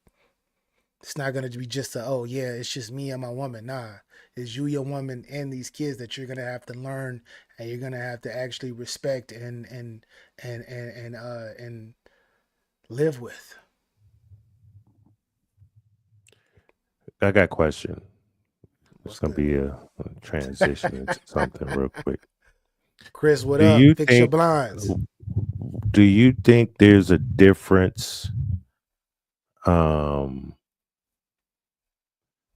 oh yeah, it's just me and my woman. Nah, it's you, your woman, and these kids that you're gonna have to learn, and you're gonna have to actually respect and live with. I got a question. It's What's gonna good? be a transition into something real quick. Chris, what Do up? you Fix your think? blinds. Do you think there's a difference um,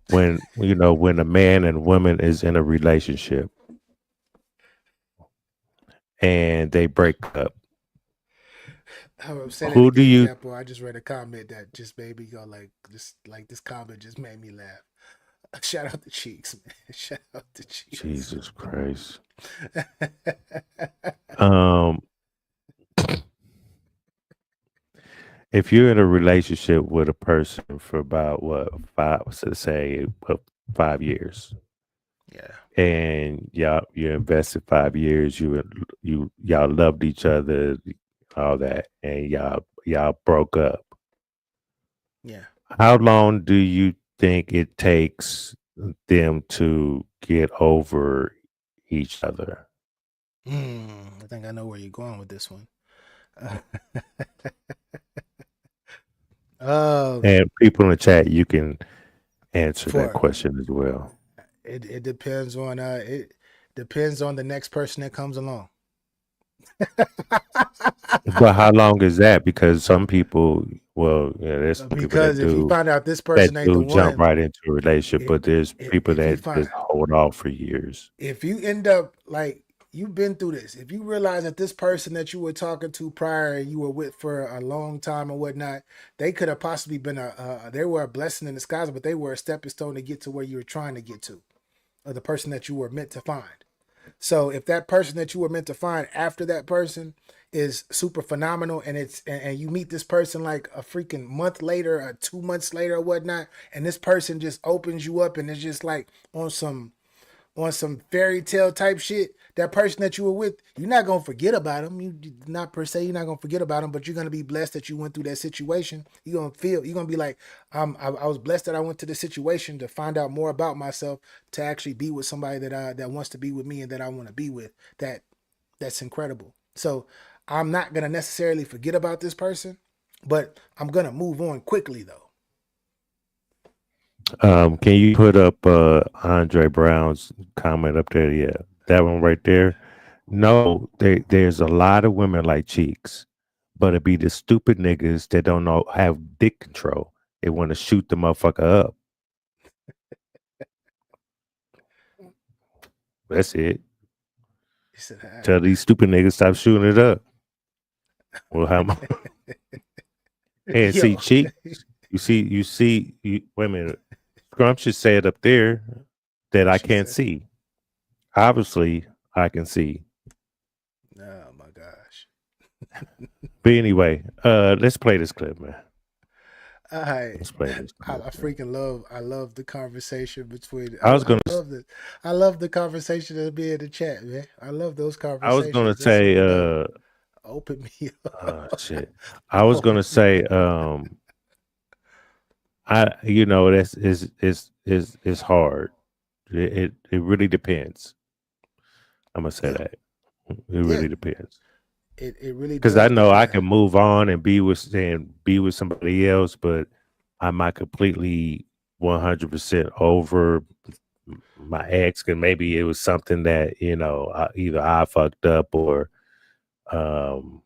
when a man and woman is in a relationship and they break up? I'm saying it Who do again, you? Capo. I just read a comment that just made me go like this comment just made me laugh. Shout out the cheeks, man. Shout out the cheeks. Jesus Christ. Um, if you're in a relationship with a person for about what five, so say 5 years, Yeah, and you invested 5 years, y'all loved each other, all that, and y'all broke up. yeah. How long do you think it takes them to get over each other? I think I know where you're going with this one. um, And people in the chat, you can answer that for question as well. it depends on the next person that comes along. But how long is that? Because some people, well, yeah, there's some people Because if you find out this person ain't the jump one, right into a relationship, but there's people if you that find just hold off for years. if you end up like you've been through this, if you realize that this person that you were talking to prior and you were with for a long time or whatnot, they could have possibly been they were a blessing in disguise, but they were a stepping stone to get to where you were trying to get to, or the person that you were meant to find. So if that person that you were meant to find after that person is super phenomenal, and and you meet this person like a freaking month later or 2 months later or whatnot, and this person just opens you up and it's just like on some fairy tale type shit, that person that you were with, you're not gonna forget about them. You not per se, you're not gonna forget about them, but you're gonna be blessed that you went through that situation. You're gonna be like, I was blessed that I went to this situation to find out more about myself, to actually be with somebody that wants to be with me and that I want to be with. That's incredible. So I'm not gonna necessarily forget about this person, but I'm gonna move on quickly though. Can you put up Andre Brown's comment up there? Yeah, that one right there. No, there's a lot of women like Cheeks, but it be the stupid niggas that don't know have dick control. They want to shoot the motherfucker up. That's it. He said, all Tell these stupid niggas stop shooting it up. Well, how? right. And see, Yo, Cheeks. Wait a minute. Scrumptious said up there that what I she can't said. see. Obviously, I can see. Oh my gosh. But anyway, let's play this clip, man. I Let's play this clip, I man. freaking love the conversation between I was gonna I love the conversation that be in the chat, man. I love those I was gonna conversations. They're say super dope. Open me up. shit. I was Open gonna me say it's hard. It really depends. I'm gonna say Yeah. that. It Yeah. really depends. It really Because I does know I can depend. move on and be with somebody else, but I might completely 100% over my ex, and maybe it was something that, you know, either I fucked up um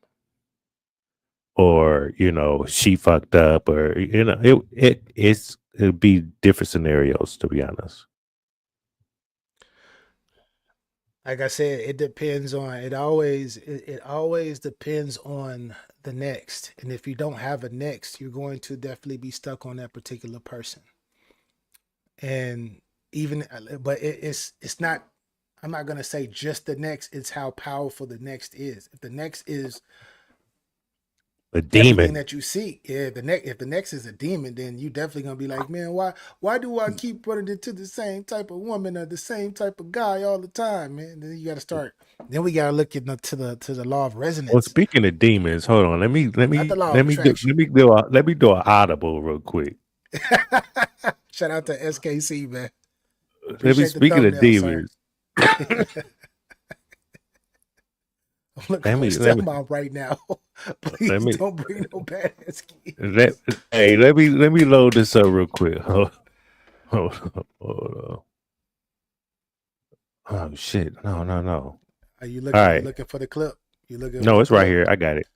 or, you know, she fucked up, or, you know, it'd be different scenarios, to be honest. Like I said, it depends on it always depends on the next. And if you don't have a next, you're going to definitely be stuck on that particular person. And even but it's not, I'm not gonna say just the next, it's how powerful the next is. If the next is A everything demon. that you seek, yeah, if the next is a demon, then you definitely gonna be like, man, why do I keep running into the same type of woman or the same type of guy all the time, man? Then you gotta start. Then we gotta look to the law of Well, resonance, speaking of demons, hold on. not the law of attraction. Let me do an audible real quick. Shout out to SKC, man. Let me Appreciate the speaking of thumbnail, sir. demons. I'm looking Let for a me let me stepmom right now. let Please me don't bring no badass kids. let me load this up real quick. Hold on. Oh shit! No. Are you All looking? You right. looking for the clip? You looking for No, the it's right clip? here. I got it.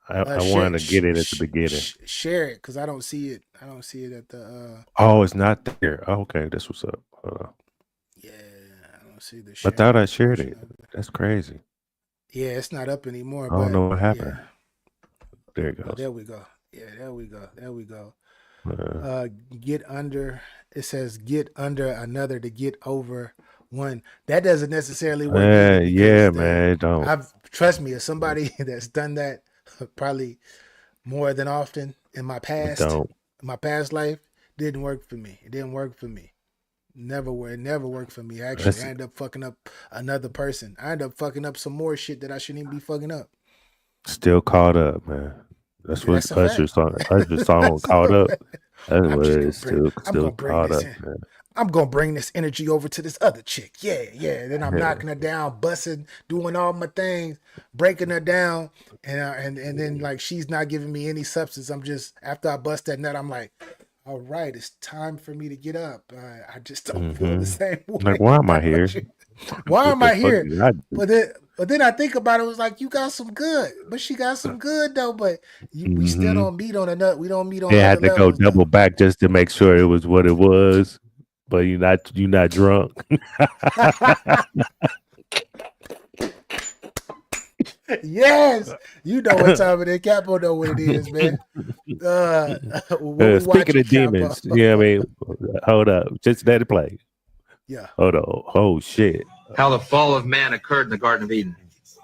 I Share wanted to get it at the beginning. share it because I don't see it. I don't see it at the. Oh, it's not there. Oh, okay, that's what's up. Hold on. Yeah, I don't see the I thought I sharing shared portion it. of it. That's crazy. Yeah, it's not up anymore. I don't But know what yeah. happened. There it Oh, goes. there we go. Yeah, there we go. There we go. Uh, Get under. It says get under another to get over one. That doesn't necessarily work either yeah, because man. It don't. I've trust me, as somebody that's done that probably more than often It don't. in my past life, didn't work for me. It didn't work for me. It never worked for me. Actually, That's I ended up fucking up another person. I ended up fucking up some more shit that I shouldn't even be fucking up. still caught up, man. That's what That's a fact. Usher's song That's caught a up. fact. That's I'm what just it gonna is. bring. I'm Still gonna bring caught this up, in. man. I'm gonna bring this energy over to this other chick. Yeah, yeah. Then I'm knocking her down, busting, doing all my things, breaking her down, and then like she's not giving me any substance. I'm just after I bust that nut, I'm like, all right, it's time for me to get up. I just don't feel the same Like, way why am I about here? you. Why What am the I fuck here? did I do? But then I think about it. It was like you got some good, but she got some good though. But we still Mm-hmm. don't meet on a nut. We don't meet on They other had to go levels double though. back just to make sure it was what it was. But you're not drunk. Yes, you know what time it is. Capo know what it is, man. What we Speaking watching, of Capo? demons, you know what I mean? Hold up. Just let it play. Yeah. Hold on. Oh shit. How the fall of man occurred in the Garden of Eden.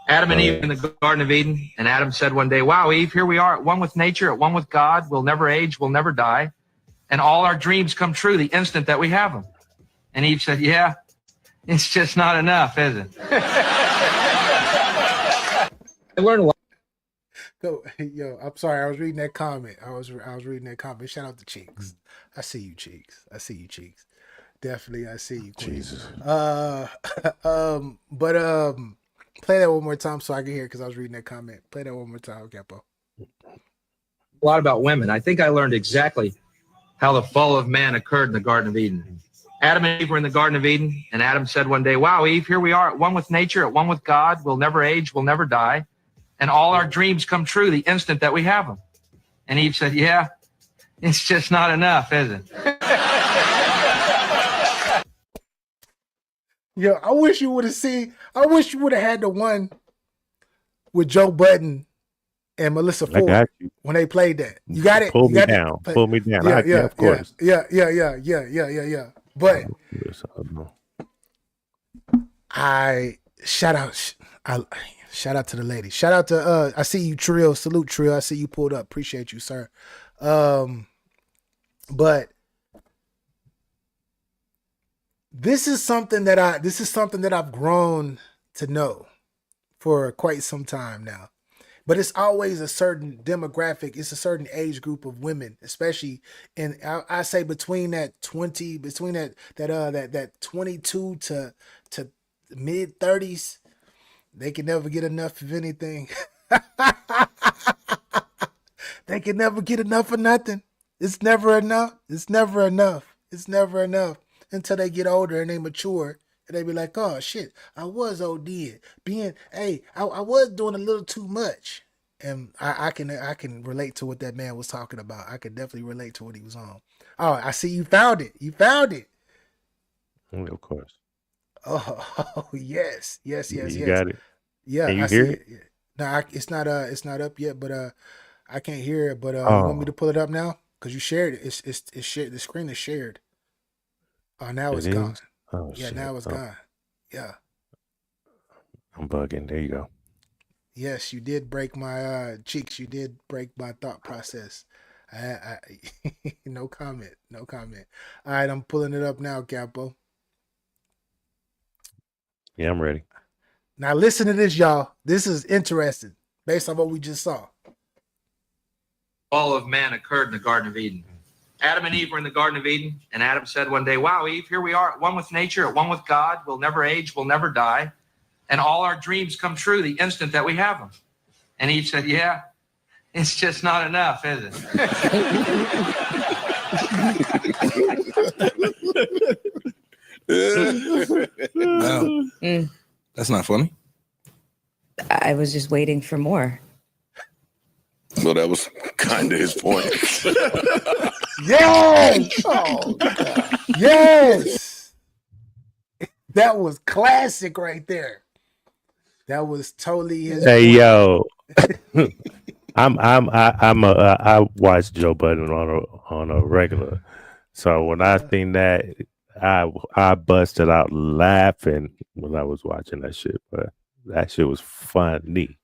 Adam and Eve in the Garden of Eden, and Adam said one day, wow, Eve, here we are at one with nature, at one with God. We'll never age, we'll never die. And all our dreams come true the instant that we have them. And Eve said, yeah, it's just not enough, is it? I learned a lot. Go, yo. I'm sorry. I was reading that comment. I was reading that comment. Shout out to Cheeks. I see you, Cheeks. I see you, Cheeks. Definitely, I see you, Queen. Jesus. But play that one more time so I can hear because I was reading that comment. Play that one more time, Capo. A lot about women. I think I learned exactly how the fall of man occurred in the Garden of Eden. Adam and Eve were in the Garden of Eden, and Adam said one day, wow, Eve, here we are at one with nature, at one with God. We'll never age, we'll never die. And all our dreams come true the instant that we have them. And Eve said, yeah, it's just not enough, is it? Yo, I wish you would have seen. I wish you would have had the one with Joe Budden and Melissa I Ford got you. when they played that. You got it. Pull You me got down. it. Pull me down. Yeah, Yeah, of course. Yeah. But I shout out to the lady. Shout out to I see you, Trill. Salute, Trill. I see you pulled up. Appreciate you, sir. But this is something that I've grown to know for quite some time now. But it's always a certain demographic. It's a certain age group of women, especially in I say between that 22 to mid 30s. They can never get enough of anything. They can never get enough of nothing. It's never enough. It's never enough. It's never enough until they get older and they mature. And they be like, oh shit, I was OD. I was doing a little too much. And I can relate to what that man was talking about. I can definitely relate to what he was on. Oh, I see you found it. You found it. Of course. Oh, yes, yes, yes, You yes. got it. Yeah, Can you I hear see it? it. Yeah. No, it's not up yet, but I can't hear it. But you want me to Oh, pull it up now? Cause you shared it. It's shared. The screen is shared. Oh, now it it's gone. is? Oh, Yeah, shit. now it's Oh, gone. Yeah. I'm bugging. There you go. Yes, you did break my cheeks. You did break my thought process. No comment. No comment. All right, I'm pulling it up now, Capo. Yeah, I'm ready. Now listen to this, y'all. This is interesting based on what we just saw. Fall of man occurred in the Garden of Eden. Adam and Eve were in the Garden of Eden, and Adam said one day, wow, Eve, here we are, at one with nature, at one with God. We'll never age, we'll never die. And all our dreams come true the instant that we have them. And Eve said, yeah, it's just not enough, is it? No, that's not funny. I was just waiting for more. Well, that was kind of his point. Yes. Oh God. Yes. That was classic right there. That was totally his Hey, point. yo. I watch Joe Budden on a regular. So when I seen that, I busted out laughing when I was watching that shit. But that shit was funny.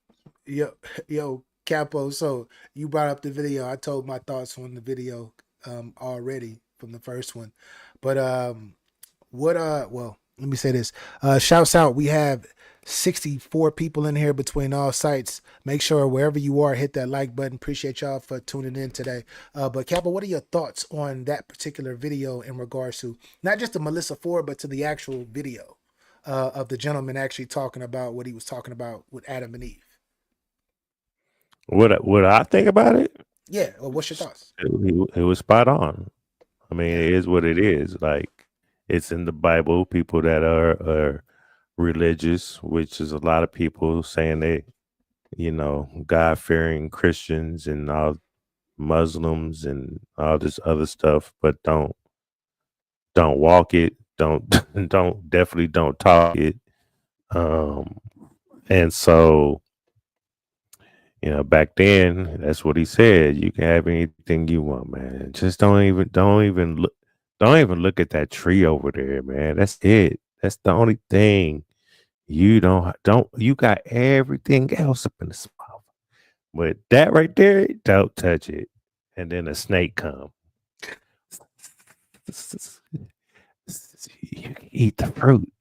Yo, Capo. So you brought up the video. I told my thoughts on the video already from the first one, but well, let me say this. Shouts out. We have 64 people in here between all sites. Make sure wherever you are, hit that like button. Appreciate y'all for tuning in today. But Capo, what are your thoughts on that particular video in regards to not just the Melissa Ford, but to the actual video of the gentleman actually talking about what he was talking about with Adam and Eve? What I think about it? Yeah. Well, what's your thoughts? It was spot on. I mean, it is what it is. Like, it's in the Bible. People that are religious, which is a lot of people saying they, God fearing Christians and all Muslims and all this other stuff, but don't walk it. Don't definitely don't talk it. And so, back then, that's what he said. You can have anything you want, man. Just don't even look at that tree over there, man. That's it. That's the only thing. You you got everything else up in the mouth. But that right there, don't touch it. And then a snake come. You can eat the fruit.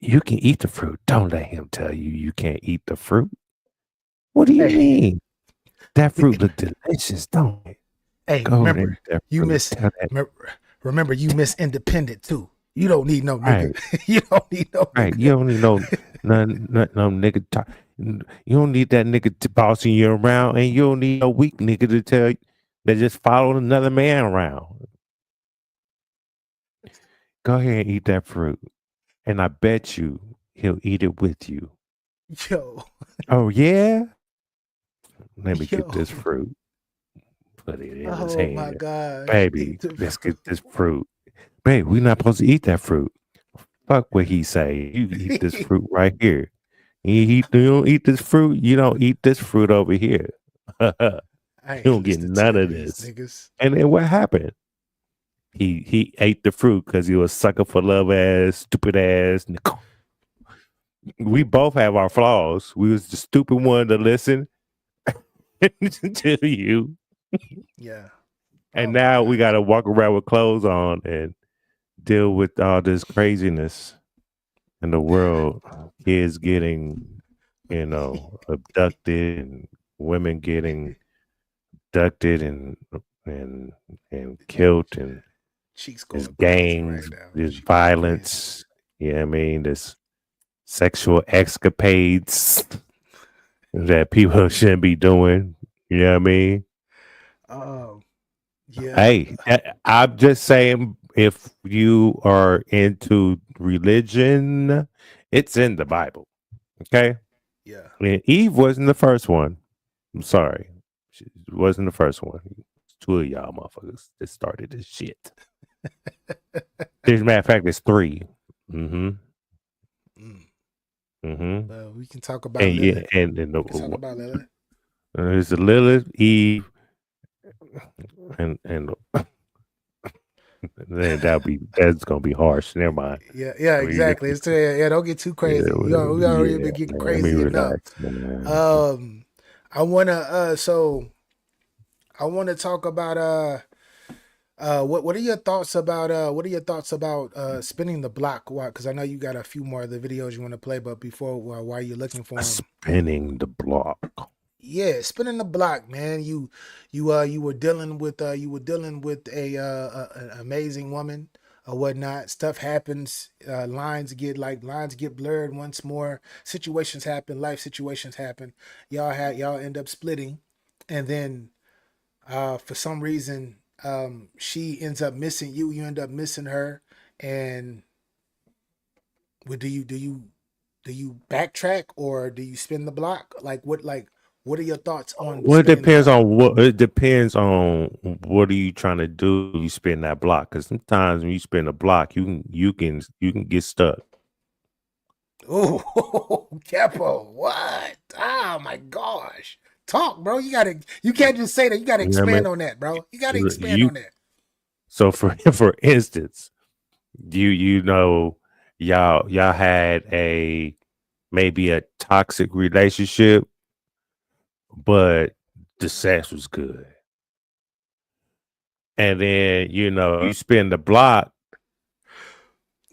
You can eat the fruit. Don't let him tell you can't eat the fruit. What do you mean? That fruit look delicious, don't it? Hey, Go remember, and eat that you fruit. miss. Tell that. Remember, you miss independent too. You don't need no Right. nigga. You don't need no Right. nigga. You don't need no nigga talk. You don't need that nigga to bossing you around, and you don't need a weak nigga to tell you that just follow another man around. Go ahead and eat that fruit. And I bet you he'll eat it with you. Yo, Oh yeah? Let me Yo. get this fruit. Put it in his oh hand. my gosh, Baby, Eat the let's fruit. get this fruit. Babe, we're not supposed to eat that fruit. Fuck what he say. You eat this fruit right here. You don't eat this fruit. You don't eat this fruit over here. You I ain't don't get listening to none of these this. niggas. And then what happened? He ate the fruit because he was sucker for love ass, stupid ass. We both have our flaws. We was the stupid one to listen to you. Yeah. And Oh my now we gosh. gotta walk around with clothes on and deal with all this craziness in the world. Kids getting, abducted, and women getting abducted and killed, and Cheeks there's going crazy right gangs, now. there's She going violence. Yeah, I mean, there's sexual escapades that people shouldn't be doing. You know what I mean? crazy. Yeah. Hey, I'm just saying, if you are into religion, it's in the Bible. Okay, Yeah. and Eve wasn't the first one. I'm sorry, she wasn't the first one. It's two of y'all motherfuckers that started this shit. As a matter of fact, it's three. Mm-hmm. Mm. Mm-hmm. Well, we can talk about And yeah, Lilith. and We can talk about Lilith. there's the Lilith, Eve, and then that's gonna be harsh. Never mind. Yeah, yeah, exactly. It's yeah, don't get too crazy. We already been getting Man, let me crazy enough. relax, man. Um, I wanna so I wanna talk about what are your thoughts about spinning the block? Why? Because I know you got a few more of the videos you want to play, but before while you're looking for them, Spinning the block. yeah, spinning the block, man. You were dealing with an amazing woman or whatnot. Stuff happens. Lines get blurred once more. Situations happen. Life situations happen. Y'all end up splitting, and then for some reason she ends up missing you. You end up missing her, and what do you backtrack or do you spin the block? What are your thoughts on Well, spinning the block? it depends on what are you trying to do. You spin that block, because sometimes when you spin a block, you can get stuck. Oh, Capo, what? Oh my gosh. Talk, bro. You can't just say that. You gotta You know what I expand mean? on that, bro. You gotta expand You on that. so for instance, you know, y'all had a maybe a toxic relationship, but the sex was good. And then, you spin the block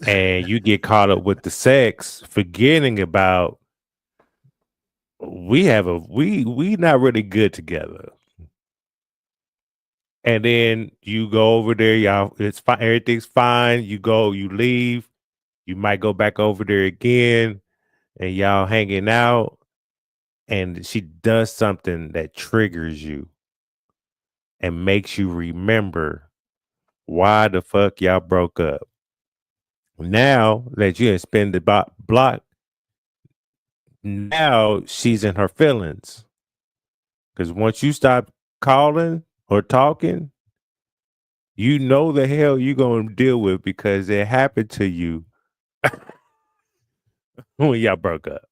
and you get caught up with the sex, forgetting about we not really good together. And then you go over there, y'all, it's fine, everything's fine. You leave, you might go back over there again, and y'all hanging out, and she does something that triggers you and makes you remember why the fuck y'all broke up. Now that you have spent the block, now she's in her feelings. Because once you stop calling or talking, you know the hell you're going to deal with, because it happened to you when y'all broke up.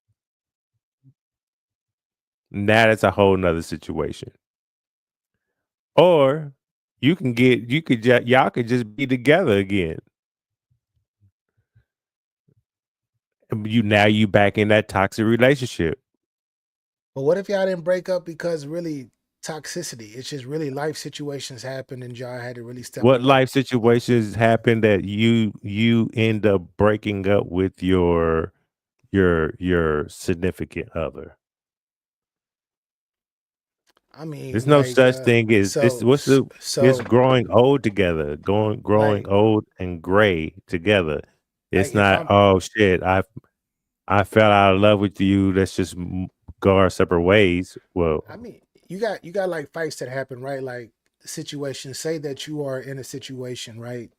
Now that's a whole nother situation. Or y'all could just be together again. You back in that toxic relationship. But what if y'all didn't break up because really toxicity? It's just really life situations happened and y'all had to really step What away. life situations happen that you end up breaking up with your significant other? I There's mean, no like, such thing as this. It's so, growing old together, growing like, old and gray together. It's if not, I'm, oh shit, I fell out of love with you. Let's just go our separate ways. Well, I mean, you got like fights that happen, right? Like situations. Say that you are in a situation, right?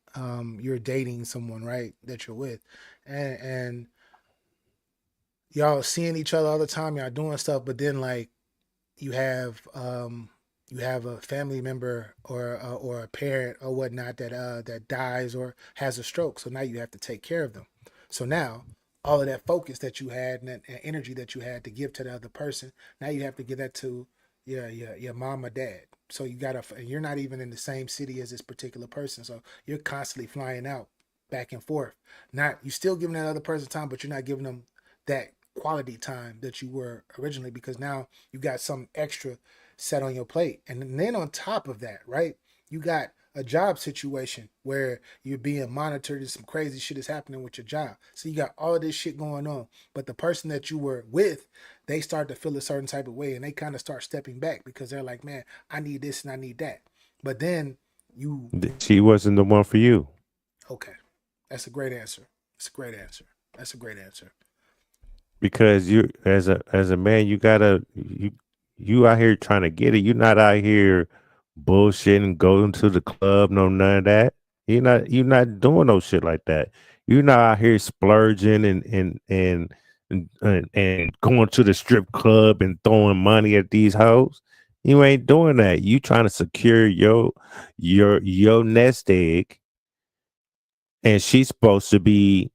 You're dating someone, right? That you're with, and y'all seeing each other all the time. Y'all doing stuff, but then like you have um you have a family member or a parent or whatnot that dies or has a stroke. So now you have to take care of them. So now all of that focus that you had and energy that you had to give to the other person, now you have to give that to your mom or dad. So you're not even in the same city as this particular person. So you're constantly flying out back and forth. Not you still giving that other person time, but you're not giving them that quality time that you were originally because now you got some extra set on your plate. And then on top of that, right, you got a job situation where you're being monitored and some crazy shit is happening with your job. So you got all of this shit going on. But the person that you were with, they start to feel a certain type of way and they kind of start stepping back because they're like, man, I need this and I need that. But then you, she wasn't the one for you. okay, that's a great answer. That's a great answer. That's a great answer. Because you, as a man, you out here trying to get it. You're not out here bullshitting, going to the club, no none of that. You're not doing no shit like that. You're not out here splurging and going to the strip club and throwing money at these hoes. You ain't doing that. You trying to secure your nest egg, and she's supposed to be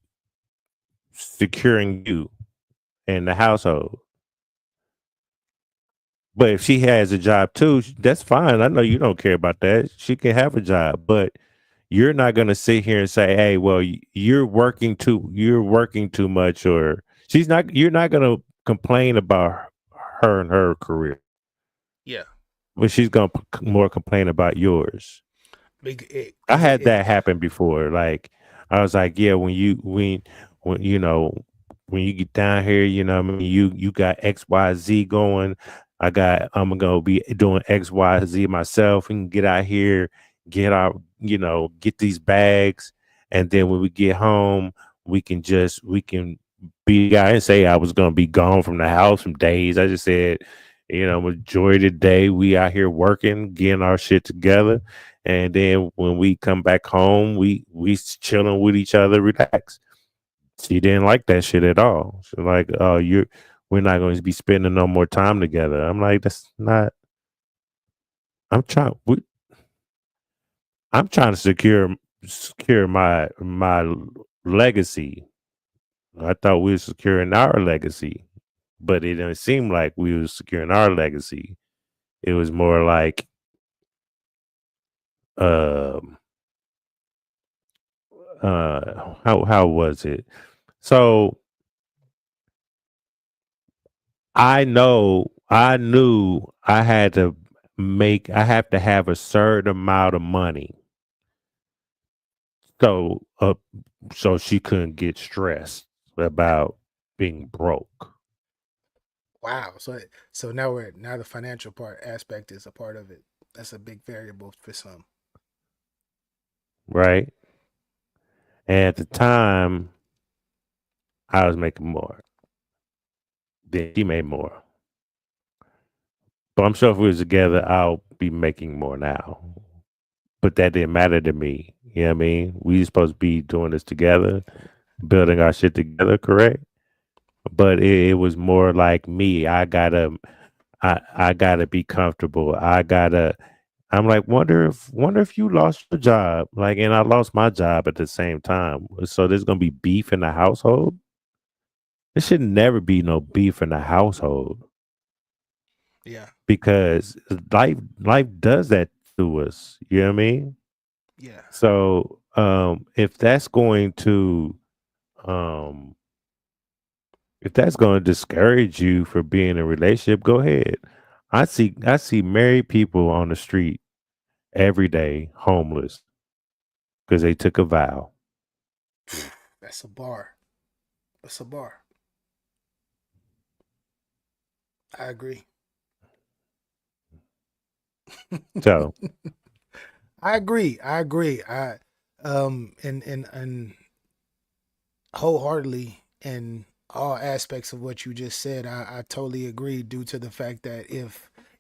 securing you and the household. But if she has a job too, that's fine. I know you don't care about that. She can have a job, but you're not going to sit here and say, "Hey, well, you're working too much," or she's not. You're not going to complain about her and her career, Yeah. but she's going to more complain about yours. I Because had that happen before. Like I was like, yeah, when when you get down here, I mean, you got XYZ going. I'm gonna be doing XYZ myself and get out here, get these bags, and then when we get home, we can be. I didn't say I was gonna be gone from the house from days. I just said, majority of the day we out here working, getting our shit together. And then when we come back home, we chilling with each other, relax. She didn't like that shit at all. She's like, "Oh, we're not going to be spending no more time together." I'm like, "That's not." I'm trying. I'm trying to secure my legacy. I thought we were securing our legacy, but it didn't seem like we were securing our legacy. It was more like, um, how was it? So I knew I have to have a certain amount of money. So so she couldn't get stressed about being broke, wow. So now the financial part aspect is a part of it. That's a big variable for some. right? And at the time I was making more. Then she made more. But I'm sure if we was together, I'll be making more now. But that didn't matter to me. You know what I mean? We supposed to be doing this together, building our shit together, correct? But it was more like me. I gotta be comfortable. I'm like, wonder if you lost your job. Like, and I lost my job at the same time. So there's gonna be beef in the household. There should never be no beef in the household Yeah. because life does that to us. You know what I mean? Yeah. So um if that's going to discourage you for being in a relationship, go ahead. I see married people on the street every day, homeless because they took a vow. That's a bar. That's a bar. I agree. So I agree. I agree. And wholeheartedly in all aspects of what you just said, I totally agree. Due to the fact that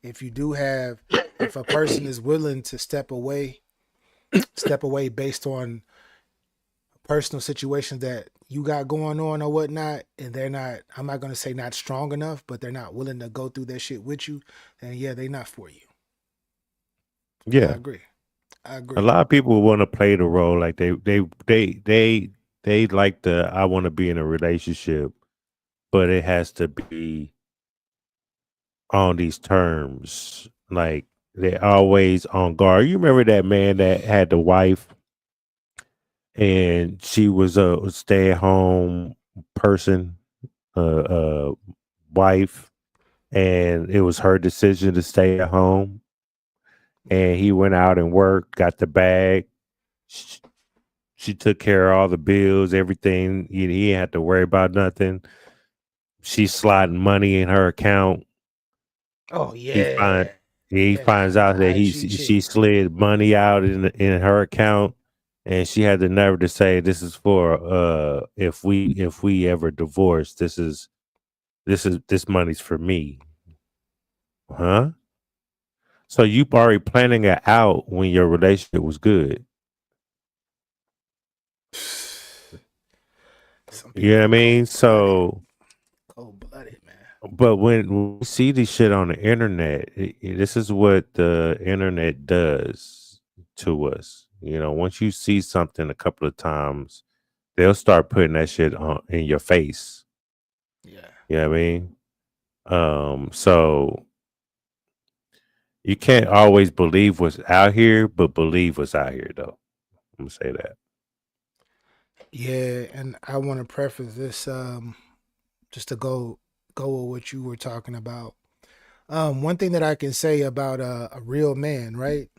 if you do have if a person is willing to step away based on personal situations that you got going on or whatnot, and they're not, I'm not gonna say not strong enough, but they're not willing to go through that shit with you, then yeah, they're not for you. I yeah, agree. I a agree. lot of people want to play the role like they like the I want to be in a relationship, but it has to be on these terms. Like they're always on guard. You remember that man that had the wife and she was a stay at home person, uh, wife, and it was her decision to stay at home. And he went out and worked, got the bag. Sh- She took care of all the bills, everything. He didn't have to worry about nothing. She's sliding money in her account. Oh He find yeah. he Yeah, finds the out that IG she chick. slid money out in her account, and she had the nerve to say, "This is for if we ever divorce. This money's for me." Huh? So you already planning it out when your relationship was good. Some You know what I people mean? So, cold-blooded, man. but when we see this shit on the internet, this is what the internet does to us. You know, once you see something a couple of times, they'll start putting that shit on in your face. Yeah. You know what I mean? So you can't always believe what's out here, but believe what's out here, though. I'm gonna say that. Yeah, and I want to preface this just to go with what you were talking about. One thing that I can say about a real man, right?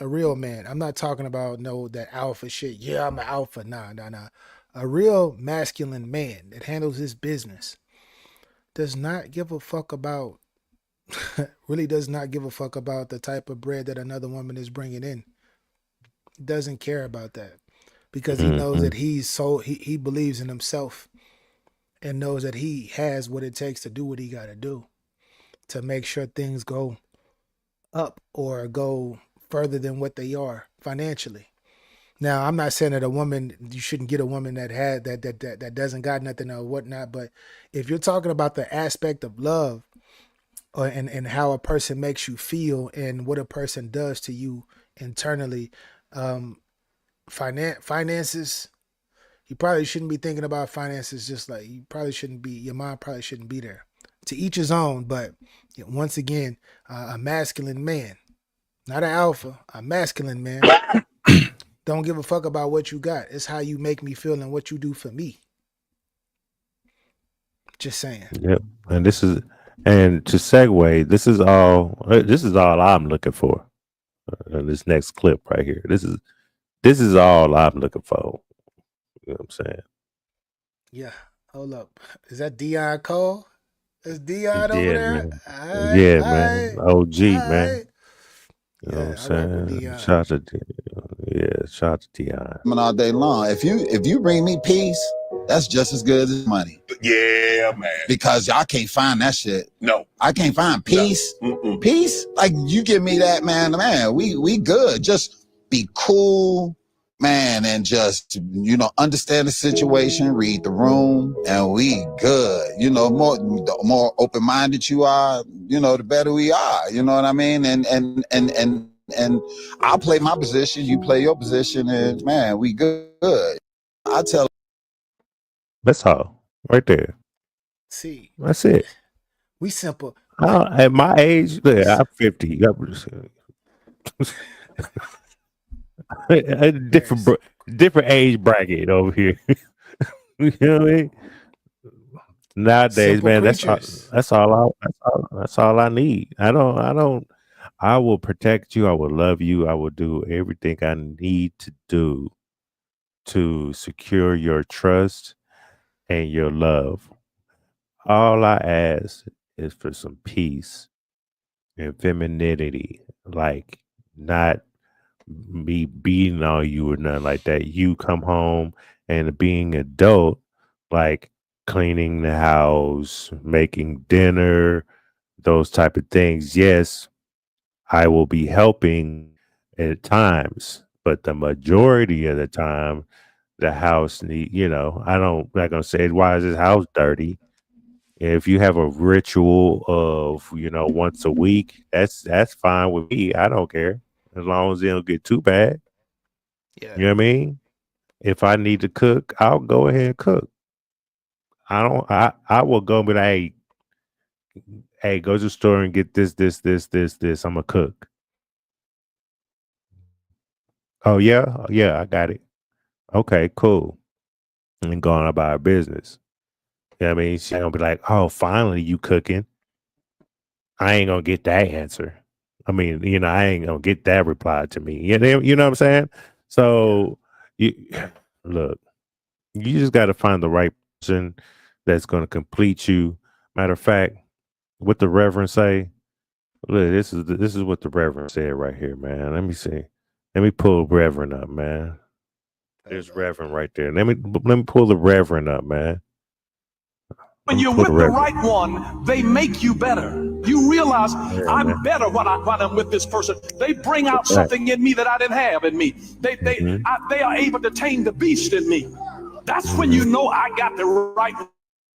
A real man. I'm not talking about that alpha shit. Yeah, I'm an alpha. Nah, nah, nah. A real masculine man that handles his business does not give a fuck about really does not give a fuck about the type of bread that another woman is bringing in. Doesn't care about that because he knows that he believes in himself and knows that he has what it takes to do what he got to do to make sure things go up or go further than what they are financially. Now, I'm not saying that you shouldn't get a woman that had that doesn't got nothing or whatnot, but if you're talking about the aspect of love and how a person makes you feel and what a person does to you internally, finances, you probably shouldn't be thinking about finances just like your mind probably shouldn't be there. To each his own, but once again, a masculine man, not an alpha, a masculine man, don't give a fuck about what you got. It's how you make me feel and what you do for me. Just saying. Yep. And to segue, this is all I'm looking for. In this next clip right here. This is all I'm looking for. You know what I'm saying? Yeah. Hold up. Is that Dion Cole? Is Dion over Yeah, there? man. All right. Yeah, All man. right. OG, All man. right. You know what I'm Yeah, I rock with saying? Dion. Shout out to shout out to Dion. All day long. If you bring me peace, that's just as good as money. Yeah, man. Because y'all can't find that shit. No. I can't find peace. No. Peace? Like you give me that, man. We good. Just be cool, man, and just understand the situation, read the room, and we good. The more open-minded you are, the better we are. You know what I mean? And I'll play my position, you play your position, and man, we good. I tell. That's all. Right there. See, That's it. we simple. Like, At my age, look, I'm 50. A different age bracket over here. You know what I mean? Nowadays, simple man, creatures. that's all I need. I will protect you. I will love you. I will do everything I need to do to secure your trust and your love. All I ask is for some peace and femininity, like not me beating on you or nothing like that. You come home and being adult, like cleaning the house, making dinner, those type of things. Yes, I will be helping at times, but the majority of the time, the house not gonna say why is this house dirty. If you have a ritual of once a week, that's fine with me. I don't care as long as it don't get too bad. Yeah. You know what I mean? If I need to cook, I'll go ahead and cook. I will go and be like, hey, go to the store and get this. I'm gonna cook. Oh yeah, I got it. Okay, cool. And go on about our business. You know what I mean? She ain't gonna be like, oh, finally you cooking. I ain't gonna get that answer. I mean, I ain't gonna get that reply to me. You know what I'm saying? So you look, you just gotta find the right person that's gonna complete you. Matter of fact, what the Reverend say? Look, this is what the Reverend said right here, man. Let me see. Let me pull Reverend up, man. There's Reverend right there. Let me pull the Reverend up, man. When you're with the right one, they make you better. You realize Yeah, I'm man. better when I'm with this person. They bring out That's a fact. something in me that I didn't have in me. They are able to tame the beast in me. That's when you know I got the right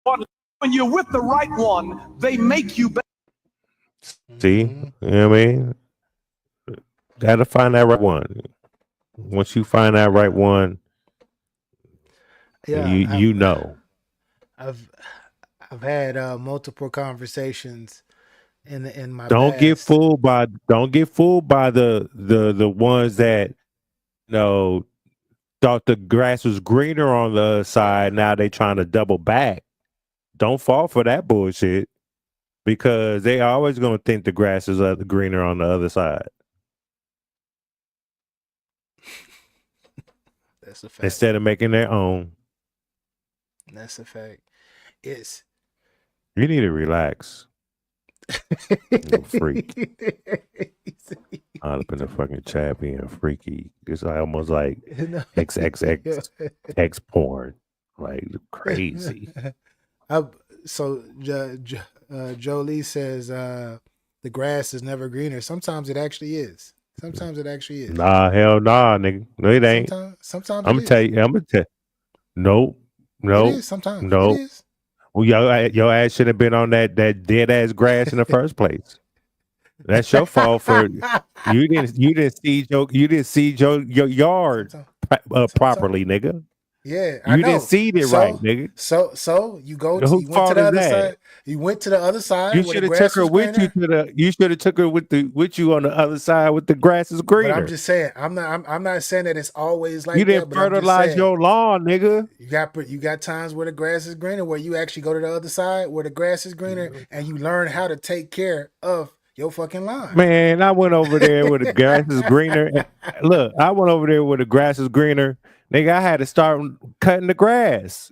one. When you're with the right one, they make you better. See, you know what I mean? Gotta find that right one. Once you find that right one, Yeah, you know. I've had multiple conversations in my Don't get past. fooled by the ones that thought the grass was greener on the other side. Now they trying to double back. Don't fall for that bullshit, because they always gonna think the grass is greener on the other side. That's a fact. Instead of making their own. That's a fact. It's You need to relax. You freak. All up in the fucking chat being freaky. It's almost like XXX X porn. Like crazy. So Jolie says the grass is never greener. Sometimes it actually is. Sometimes it actually is. Nah, hell nah, nigga. No, it ain't. Sometimes I'm it gonna tell you. Nope. It is sometimes. It Nope. is. Well, your ass should have been on that dead ass grass in the first place. That's your fault for you didn't see your yard properly, nigga. Yeah, I You know. didn't seed it right, nigga. So you went to Whose the fault is other that? side. You went to the other side You where should the have grass took her was with you greener. you should have took her with you on the other side with the grass is greener. But I'm just saying, I'm not saying that it's always like you that. didn't But I'm just fertilize saying, your lawn, nigga. you got times where the grass is greener, where you actually go to the other side where the grass is greener, and you learn how to take care of your fucking lawn. Man, I went over there where the grass is greener. Look, I went over there where the grass is greener. Nigga, I had to start cutting the grass.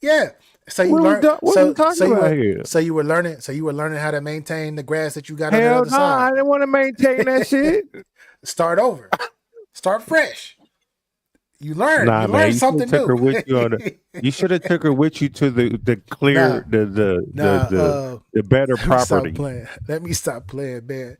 Yeah. So you What learned. what we talking about here? So you were learning how to maintain the grass that you got on the Hell other no, side. I didn't want to maintain that shit. Start over. Start fresh. You learn. Nah, you man, learn you something should have took her new. with you on the. You should have took her with you to the clear the better let me stop property. playing. Let me stop playing, man.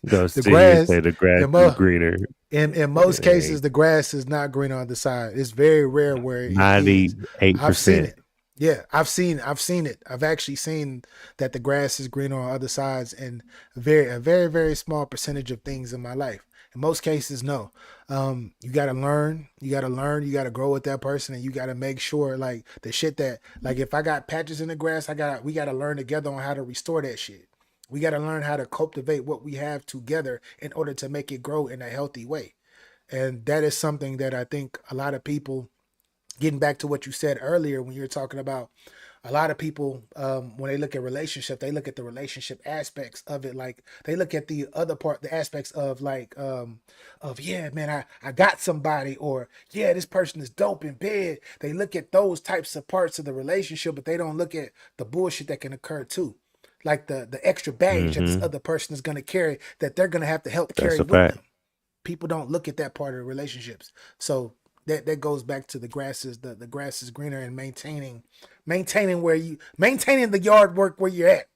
Go The see grass. say the grass is greener. In most cases, the grass is not green on the side. It's very rare where it is. 98%. I've seen it. Yeah, I've seen it. I've actually seen that the grass is greener on other sides, and a very, very small percentage of things in my life. In most cases, no. You gotta learn. You gotta grow with that person, and you gotta make sure, like, the shit that, like, if I got patches in the grass, we gotta learn together on how to restore that shit. We gotta learn how to cultivate what we have together in order to make it grow in a healthy way. And that is something that I think a lot of people, getting back to what you said earlier when you were talking about, a lot of people, when they look at relationship, they look at the relationship aspects of it. Like, they look at the other part, the aspects of, like, yeah, man, I got somebody, or yeah, this person is dope in bed. They look at those types of parts of the relationship, but they don't look at the bullshit that can occur too. Like the extra baggage that this other person is going to carry, that they're going to have to help carry with them. People don't look at that part of the relationships. So that goes back to the grass is greener, and maintaining the yard work where you're at.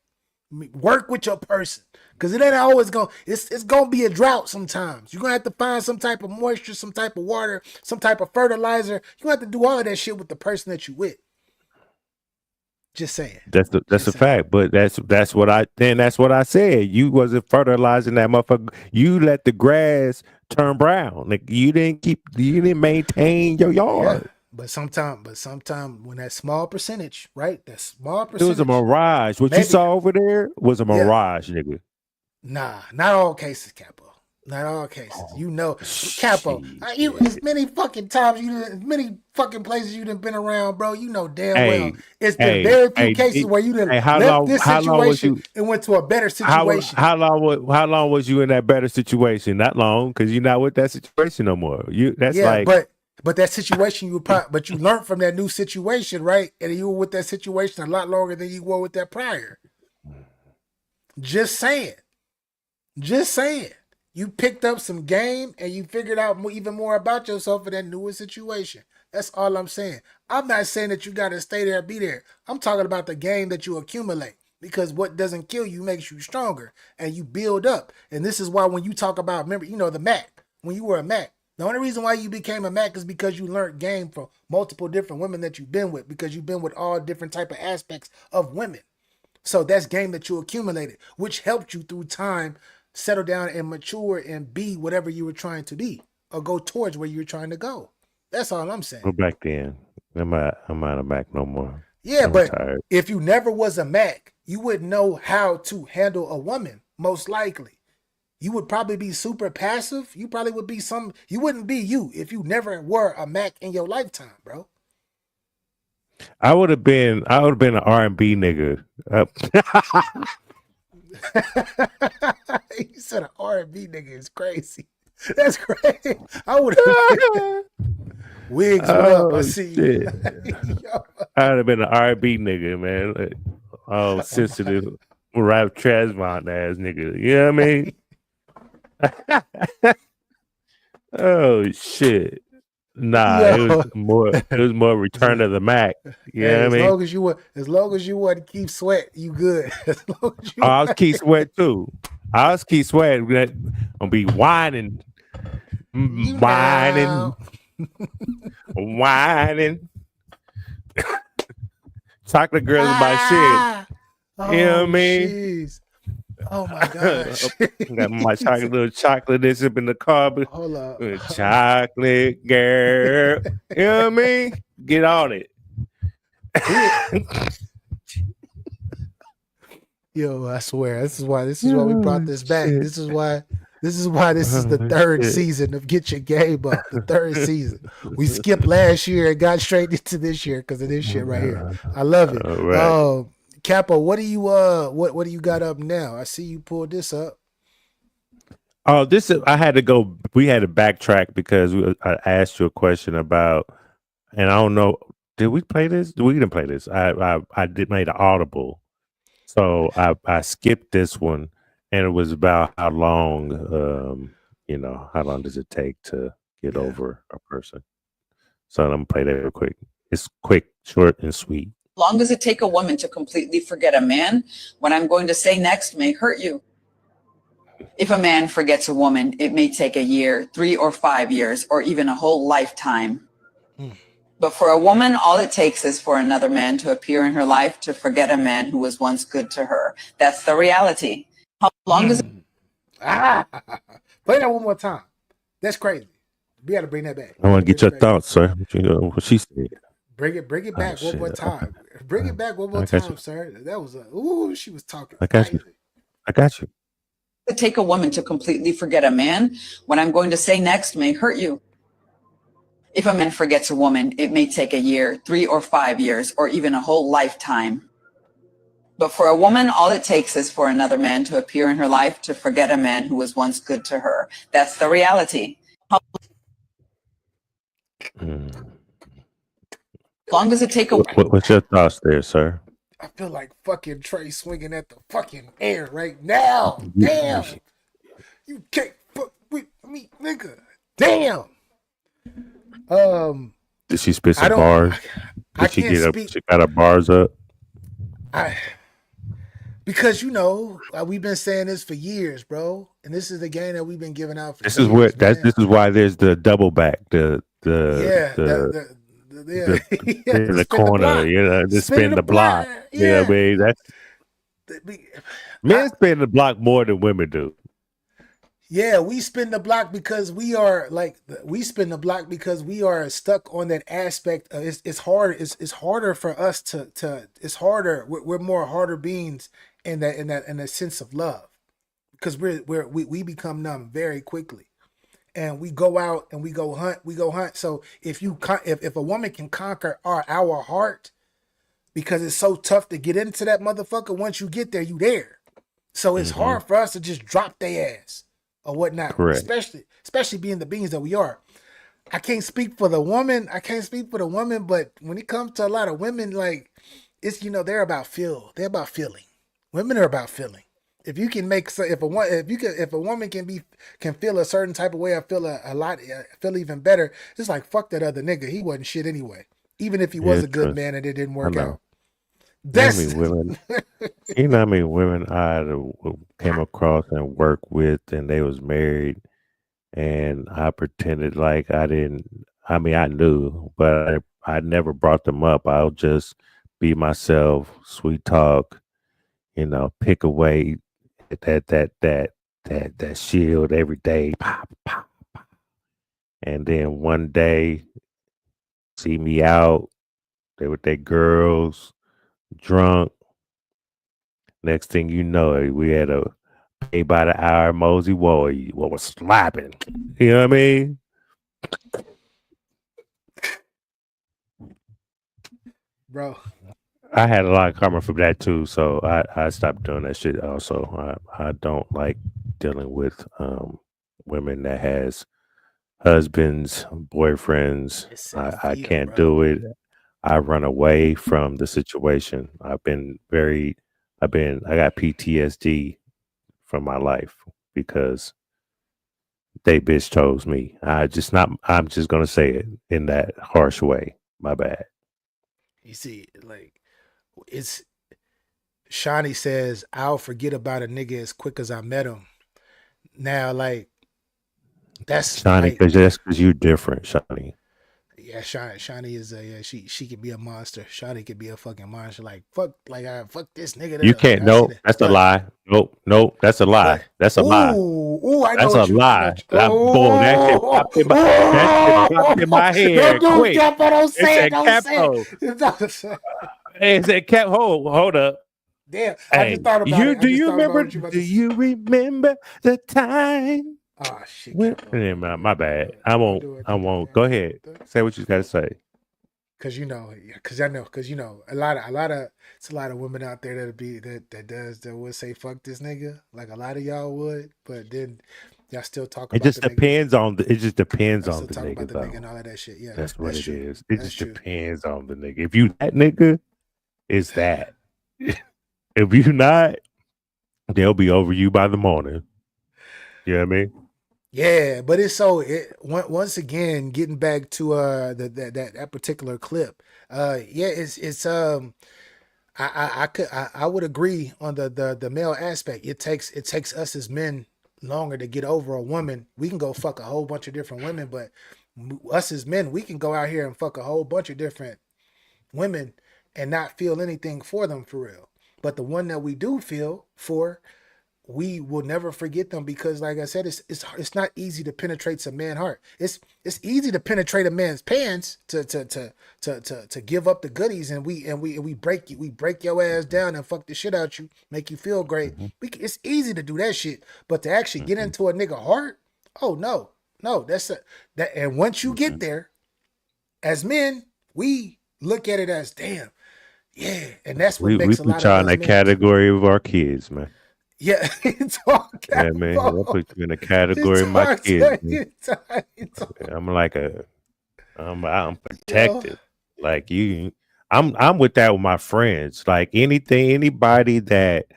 Work with your person, because it ain't always it's gonna be a drought sometimes. You're gonna have to find some type of moisture, some type of water, some type of fertilizer. You're gonna have to do all of that shit with the person that you with. Just saying. That's a fact, but that's what I said. You wasn't fertilizing that motherfucker. You let the grass turn brown. Like, you didn't maintain your yard. Yeah, but sometime when that small percentage, right? That small It was a percentage. mirage. What you saw over there was a mirage, nigga. Nah, not all cases, Capo. Not all cases. Capo. As many fucking times as many fucking places you done been around, bro. You know damn well it's been very few cases where you done left this situation and went to a better situation. How long was you in that better situation? Not long, because you're not with that situation no more. But that situation you learned from that new situation, right? And you were with that situation a lot longer than you were with that prior. Just saying. You picked up some game and you figured out even more about yourself in that newer situation. That's all I'm saying. I'm not saying that you got to stay there, be there. I'm talking about the game that you accumulate, because what doesn't kill you makes you stronger, and you build up. And this is why when you talk about, remember, the Mac, when you were a Mac, the only reason why you became a Mac is because you learned game from multiple different women that you've been with, because you've been with all different type of aspects of women. So that's game that you accumulated, which helped you through time settle down and mature and be whatever you were trying to be, or go towards where you're trying to go. That's all I'm saying. Go back then. I'm not a Mac no more. Yeah, I'm but retired. if you never was a Mac, you wouldn't know how to handle a woman, most likely. You would probably be super passive. You probably would be you wouldn't be you if you never were a Mac in your lifetime, bro. I would have been an R&B nigga. You said an R&B nigga is crazy. That's crazy. I would have wigs. What up? I see you. I would have been an R&B nigga, man. Like, oh, sensitive, rap Trasmont ass nigga. You know what I mean? Oh shit. Nah, it was more Return of the Mac. You know what I mean? As long as you want to keep sweat, you good. As long as you I was Keith Sweat too. I was Keith Sweat. Gonna be whining, whining. Chocolate girl is my shit. You know what I mean? Geez. Oh my gosh. Got my little chocolate that's up in the car. Hold up. Chocolate girl. You know what I mean? Get on it. Yo, I swear, this is why we brought this back. This is why this is the third season of Get Your Game Up. The third season. We skipped last year and got straight into this year because of this shit right here. I love it. Right. Capo, what do you got up now? I see you pulled this up. Oh, I had to go. We had to backtrack because I asked you a question about, and I don't know. Did we play this? We didn't play this. I did made an audible, so I skipped this one, and it was about how long, how long does it take to get over a person? So I'm gonna play that real quick. It's quick, short, and sweet. Long does it take a woman to completely forget a man? What I'm going to say next may hurt you. If a man forgets a woman, it may take a year, 3 or 5 years, or even a whole lifetime. But for a woman, all it takes is for another man to appear in her life to forget a man who was once good to her. That's the reality. How long does it... Play that one more time. That's crazy. We got to bring that back. I want to get your thoughts, sir. What she said. Bring it back one more time. Bring it back one more time, sir. That was she was talking. I got you. It take a woman to completely forget a man? What I'm going to say next may hurt you. If a man forgets a woman, it may take a year, 3 or 5 years, or even a whole lifetime. But for a woman, all it takes is for another man to appear in her life to forget a man who was once good to her. That's the reality. How long does it take a... What's your thoughts there, sir? I feel like fucking Trey swinging at the fucking air right now. Damn. You can't fuck with me, nigga. Damn. Did she spit some bars? Did she get up? She got her bars up. Because we've been saying this for years, bro, and this is the game that we've been giving out for This years, is what this is why there's the double back, the in the corner, the spin the block. Yeah, I mean that's men spin the block more than women do. Yeah, we spin the block because we are stuck on that aspect. It's hard. It's harder for us to. It's harder. We're more harder beings in that sense of love, because we become numb very quickly, and we go out and we go hunt. So if a woman can conquer our heart, because it's so tough to get into that motherfucker. Once you get there, you there. So it's hard for us to just drop their ass or whatnot. Correct. Especially being the beings that we are. I can't speak for the woman. But when it comes to a lot of women, like it's they're about feeling. Women are about feeling. If you can make if a woman can feel a certain type of way, I feel a lot, feel even better. It's like fuck that other nigga. He wasn't shit anyway. Even if he was Yeah, a good true. man and it didn't I work know. out. You know how That's many women? You know how many women I came across and worked with, and they was married, and I pretended like I didn't. I mean, I knew, but I never brought them up. I'll just be myself, sweet talk, pick away at that shield every day, pop, pop, pop. And then one day, see me out, they with their girls, drunk. Next thing you know, we had a pay by the hour Mosey Woy what was slapping. You know what I mean? bro. I had a lot of karma from that too, so I stopped doing that shit. Also, I don't like dealing with women that has husbands, boyfriends. It's I feel, can't bro. do it. I run away from the situation. I got PTSD from my life because they bitch chose me. I'm just gonna say it in that harsh way. My bad. You see, like it's Shawnee says, I'll forget about a nigga as quick as I met him. Now, like that's Shawnee, like because you're different, Shawnee. yeah, Shawnee is she could be a monster. Shawnee could be a fucking monster. Like fuck, like I fuck this nigga. You Like can't. I see Nope, that, that's a lie. Nope, that's a lie. but That's a lie. I know That's a what you. I know. lie. What you, Boom, that shit popped in my don't head do it, quick. Capo. Don't It say it. said Don't say Capo. it. Don't say it. It said Cap. Hold up. Damn, I Hey, just thought about it. I do just you thought about remember? what you about Do to say. you remember the time? Oh shit, When, Capo. yeah, Don't do my it. bad. Don't do it. I Don't do won't. it. Go ahead. Say what you got to say. Cause I know, a lot of it's a lot of women out there that would say fuck this nigga, like a lot of y'all would, but then y'all still talk It about just the nigga. depends on the. It just depends Y'all on still the talk about nigga, the nigga and though. all of that shit. Yeah, That's what that's it true. is. It That's just true. depends on the nigga. If you that nigga, it's that. If you not, they'll be over you by the morning. You know what I mean? Yeah, but once again getting back to that particular clip. Yeah, it's I would agree on the male aspect. It takes us as men longer to get over a woman. We can go fuck a whole bunch of different women, but us as men, we can go out here and fuck a whole bunch of different women and not feel anything for them for real. But the one that we do feel for, we will never forget them because, like I said, it's not easy to penetrate a man's heart. It's easy to penetrate a man's pants to give up the goodies, and we break your ass down and fuck the shit out you, make you feel great. Mhm, It's easy to do that shit, but to actually get mhm, into a nigga heart, oh no, that. And once you get mhm. there, as men, we look at it as damn, yeah, and that's what We makes a put lot of y'all in us that men. category of our kids, man. Yeah, it's all Yeah, man. I Capo. put you in the category It's of my all kids, man. it's all, I'm like I'm yo. protected. Like you, I'm with that with my friends. Like anybody that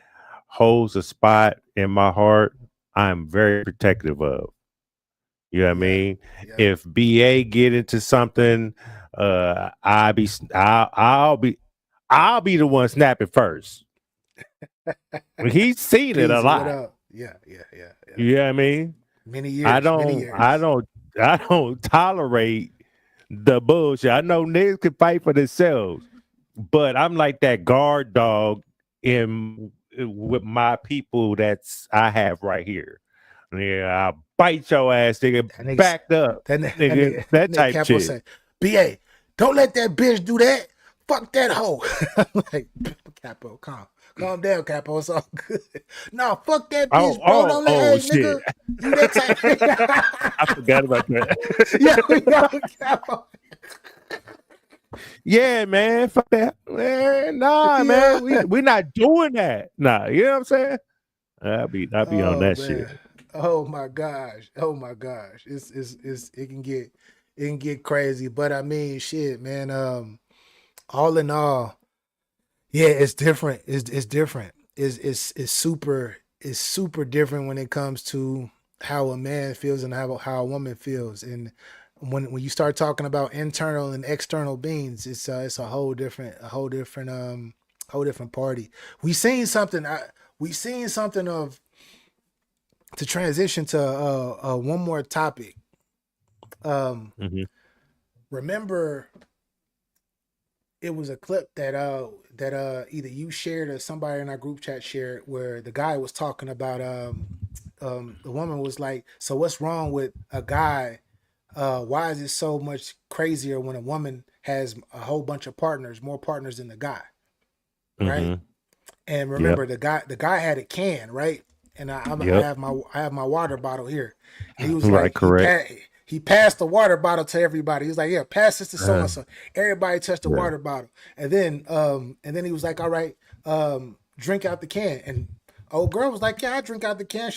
holds a spot in my heart, I'm very protective of. You know what I Yeah, mean? yeah. If BA get into something, I'll be the one snapping first. He's seen it a Peasy, what lot. up? Yeah. You know what I mean? Many I years, many don't I years. don't I don't tolerate the bullshit. I know niggas can fight for themselves, but I'm like that guard dog in with my people that's I have right here. Yeah, I'll bite your ass, nigga, That nigga, backed up, nigga, that that nigga type Capo shit. say, BA, don't let that bitch do that. Fuck that hoe. I'm like, Capo, calm down, Capo. It's all good. No, fuck that bitch, bro. Don't let, hey, Shit. nigga, you that type. I forgot about that. yo, Capo. Yeah, man. Fuck that. Man, nah, Yeah. man. We not doing that. Nah, you know what I'm saying? I'll be on Oh that shit. man. Oh my gosh. Oh my gosh. It's it can get crazy. But I mean shit, man. All in all, yeah, it's different. It's different. It's super is super different when it comes to how a man feels and how a woman feels. And when you start talking about internal and external beings, it's a whole different whole different party. We seen something of to transition to one more topic. Remember, it was a clip that either you shared or somebody in our group chat shared, where the guy was talking about the woman was like, so what's wrong with a guy? Why is it so much crazier when a woman has a whole bunch of partners, more partners than the guy, right? And remember, the guy had a can, right? And I have my water bottle here, and he was Right, like, correct. he passed the water bottle to everybody. He was like, yeah, pass this to so and so. Everybody touched the water bottle, and then he was like, all right, drink out the can. And old girl was like, yeah, I drink out the can.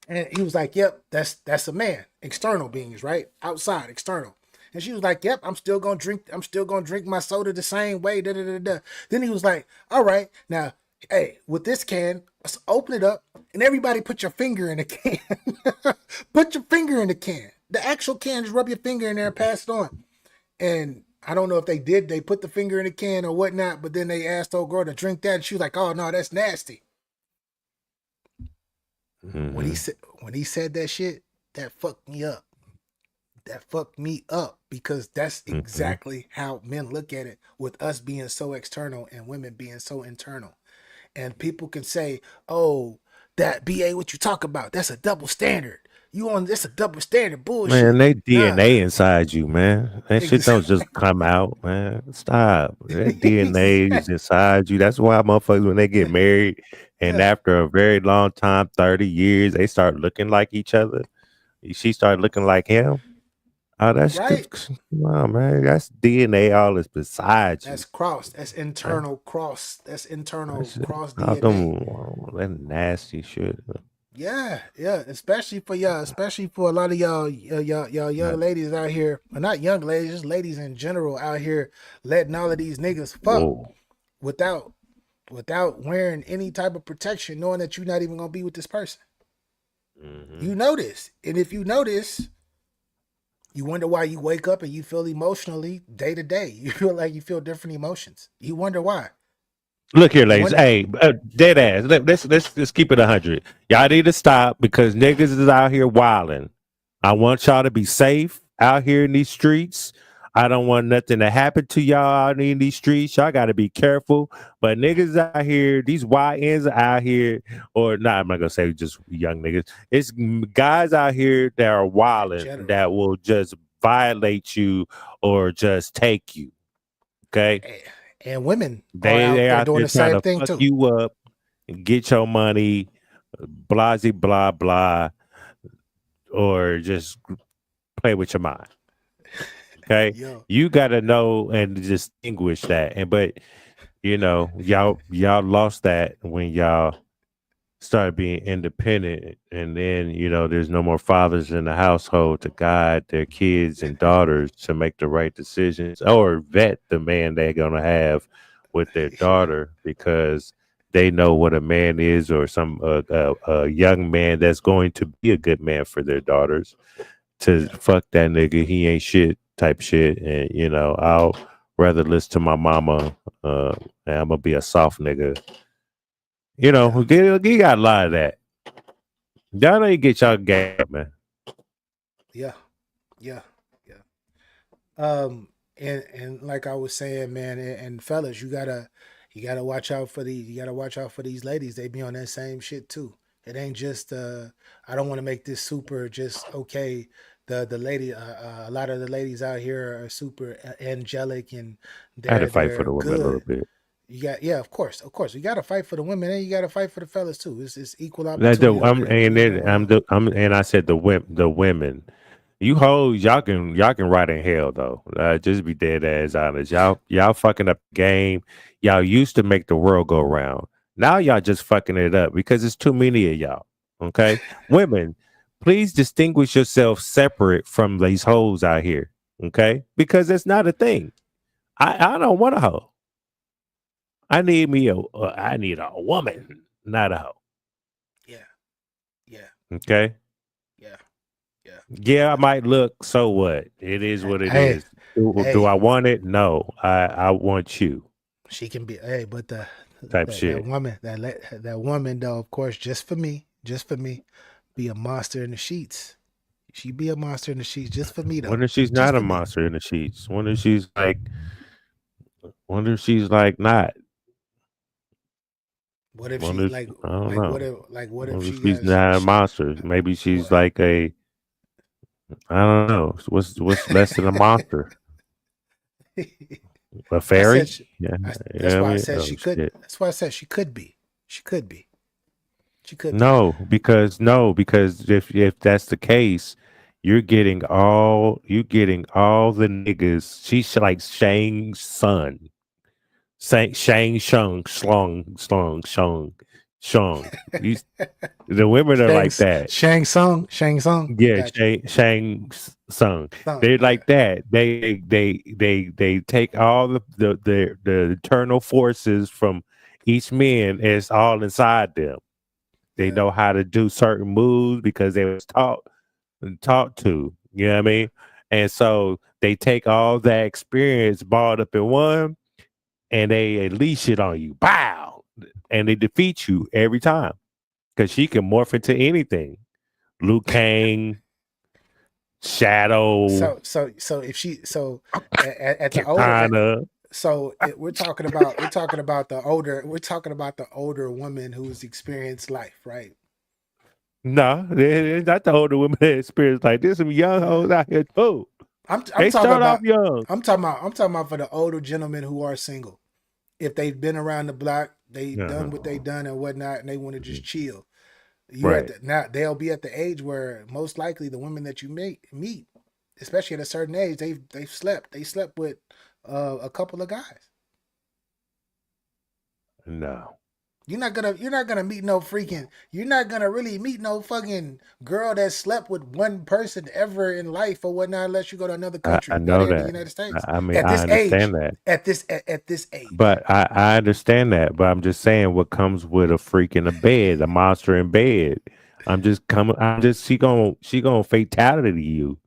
And he was like, yep, that's a man. External beings, right? Outside, external. And she was like, yep, I'm still gonna drink my soda the same way. Da, da, da, da. Then he was like, all right, now, hey, with this can, let's open it up and everybody put your finger in the can. Put your finger in the can. The actual can, just rub your finger in there and pass it on. And I don't know if they put the finger in the can or whatnot, but then they asked old girl to drink that, and she was like, oh no, that's nasty. When he said that shit, that fucked me up. That fucked me up, because that's exactly how men look at it, with us being so external and women being so internal. And people can say, oh, that BA, what you talk about, that's a double standard. That's a double standard bullshit. Man, they Nah. DNA inside you, man. That shit don't just come out, man. Stop. That DNA is inside you. That's why motherfuckers, when they get married and after a very long time, 30 years, they start looking like each other. She started looking like him. Oh, that's right. Come on, man. That's DNA all is beside you. That's cross. That's internal cross. That's internal cross All DNA. that nasty shit. Yeah, especially for a lot of y'all young ladies out here, or not young ladies, just ladies in general out here letting all of these niggas fuck without wearing any type of protection, knowing that you're not even gonna be with this person. You know this, and if you know this, you wonder why you wake up and you feel emotionally day to day. You feel like you feel different emotions. You wonder why. Look here, ladies. Hey, dead ass. Let's keep it 100. Y'all need to stop, because niggas is out here wilding. I want y'all to be safe out here in these streets. I don't want nothing to happen to y'all out in these streets. Y'all got to be careful. But niggas out here, these YNs are out here, or not, I'm not going to say just young niggas. It's guys out here that are wilding, that will just violate you or just take you. Okay? And women they are out doing there the same trying to thing fuck too. you up and get your money, blah, blah, blah, or just play with your mind. Okay, you got to know and distinguish that. But y'all lost that when y'all started being independent, and then there's no more fathers in the household to guide their kids and daughters to make the right decisions or vet the man they're gonna have with their daughter, because they know what a man is, or some a young man that's going to be a good man for their daughters. To fuck that nigga, he ain't shit type shit. And I'll rather listen to my mama, and I'm gonna be a soft nigga. You got a lot of that. Y'all need to get y'all game, man. Yeah. And like I was saying, man, and fellas, you gotta watch out for these. You gotta watch out for these ladies. They be on that same shit too. It ain't just. I don't want to make this super just okay. The lady, a lot of the ladies out here are super angelic, and I had to they're fight for the women good. a little bit. You got of course. You got to fight for the women, and you got to fight for the fellas too. It's equal opportunity. And I said the women. You hoes, y'all can ride in hell though. Just be dead ass honest. Y'all fucking up the game. Y'all used to make the world go round. Now y'all just fucking it up because it's too many of y'all. Okay, women, please distinguish yourself separate from these hoes out here. Okay, because it's not a thing. I don't want a hoe. I need a woman not a hoe. Yeah. Yeah. Okay. Yeah. Yeah. Yeah, I might look. So what? It is what it Hey, is. Do I want it? No. I want you. she can be. Hey, but Type that shit. woman, that woman though, of course, just for me, be a monster in the sheets. She be a monster in the sheets just for me though. Wonder if she's Just not a for me. monster in the sheets. Wonder if she's like not. What if Wonder she if, like I don't like know. what if Wonder if she she's has not a monster. Maybe she's what? like I don't know. What's less than a monster? A I said fairy? Yeah. that's Yeah, I why I mean, said oh she could. shit. That's why I said she could be. She could be. She could be. No, because if that's the case, you're getting all the niggas. She's like Shang's son. Shang Shung Shung. These the women are like that. Shang Tsung. Yeah, Got you. Shang Sung. Tsung, They're yeah. like that. They take all the eternal forces from each man. And it's all inside them. They Yeah. know how to do certain moves because they was taught to. You know what I mean? And so they take all that experience balled up in one, and they unleash it on you. Bow, and they defeat you every time because she can morph into anything. Liu Kang, Shadow, So if she at the older Katana. we're talking about the older woman who's experienced life, right? No, it's not the older women that experience like this. Some young hoes out here too. I'm They talking start off about young. I'm talking about for the older gentlemen who are single. If they've been around the block, they done what they done and whatnot, and they want to just chill. You're Right. now they'll be at the age where most likely the women that you meet, especially at a certain age, they slept with a couple of guys. No. You're not gonna meet no freaking. You're not gonna really meet no fucking girl that slept with one person ever in life or whatnot, unless you go to another country, I not know in the that. United States. I mean, At I this age, understand that. at this age. But I understand that. But I'm just saying what comes with a freak in a bed, a monster in bed. She gonna fatality you.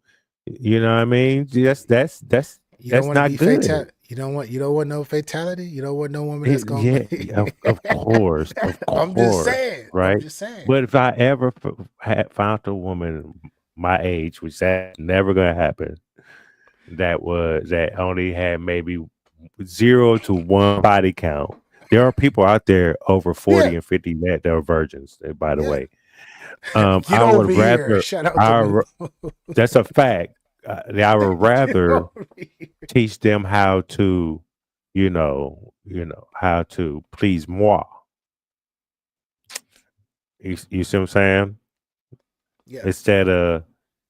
You know what I mean? That's You don't want to not be good. You don't want no fatality. You don't want no woman that's gonna. Of course, I'm just saying. I'm right? just saying. But if I ever had found a woman my age, which that's never gonna happen, that only had maybe 0 to 1 body count. There are people out there over 40 Yeah. and 50 that are virgins, by the Yeah. way. Get I over would here. rather Shout out to that's a fact. I would rather over here. teach them how to, how to please moi. You see what I'm saying? Yeah. Instead of,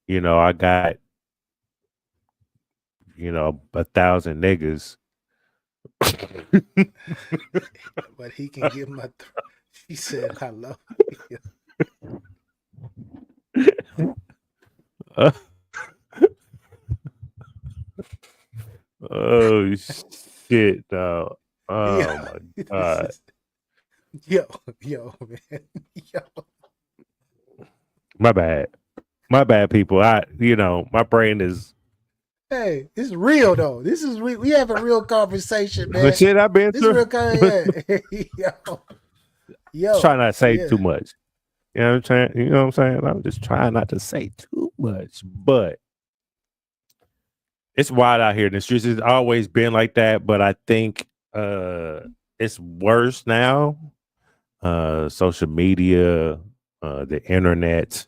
I got, 1,000 niggas. But he can give my. He said, "I love you." Oh shit, dog. Oh Yeah. my god. Yo, man, yo. My bad, people. My brain is. Hey, it's real though. This is we have a real conversation, man. But shit, I've been This through. real yo, Try not to say yeah. too much. You know what I'm saying? You know what I'm saying? I'm just trying not to say too much, but it's wild out here in the streets. It's always been like that, but I think it's worse now. Social media, the internet.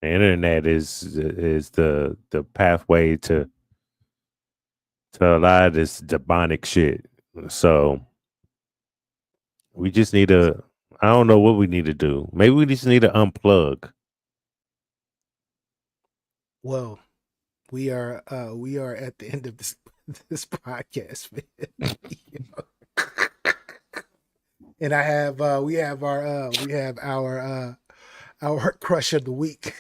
The internet is the pathway to a lot of this demonic shit. So we just need to. I don't know what we need to do. Maybe we just need to unplug. Well, we are at the end of this podcast, man. And I have we have our crush of the week.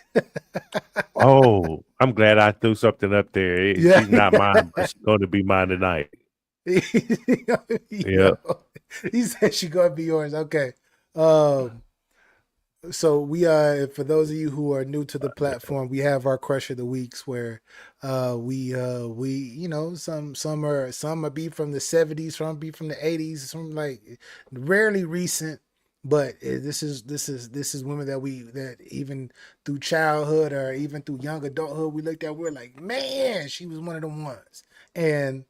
Oh, I'm glad I threw something up there. Yeah. She's not mine, but she's going to be mine tonight. Yeah. He said she's gonna be yours. Okay. Um, so we for those of you who are new to the platform, we have our crush of the weeks where we you know some are be from the 70s, some be from the 80s, some like rarely recent, but this is women that even through childhood or even through young adulthood we looked at, we're like, man, she was one of them ones. And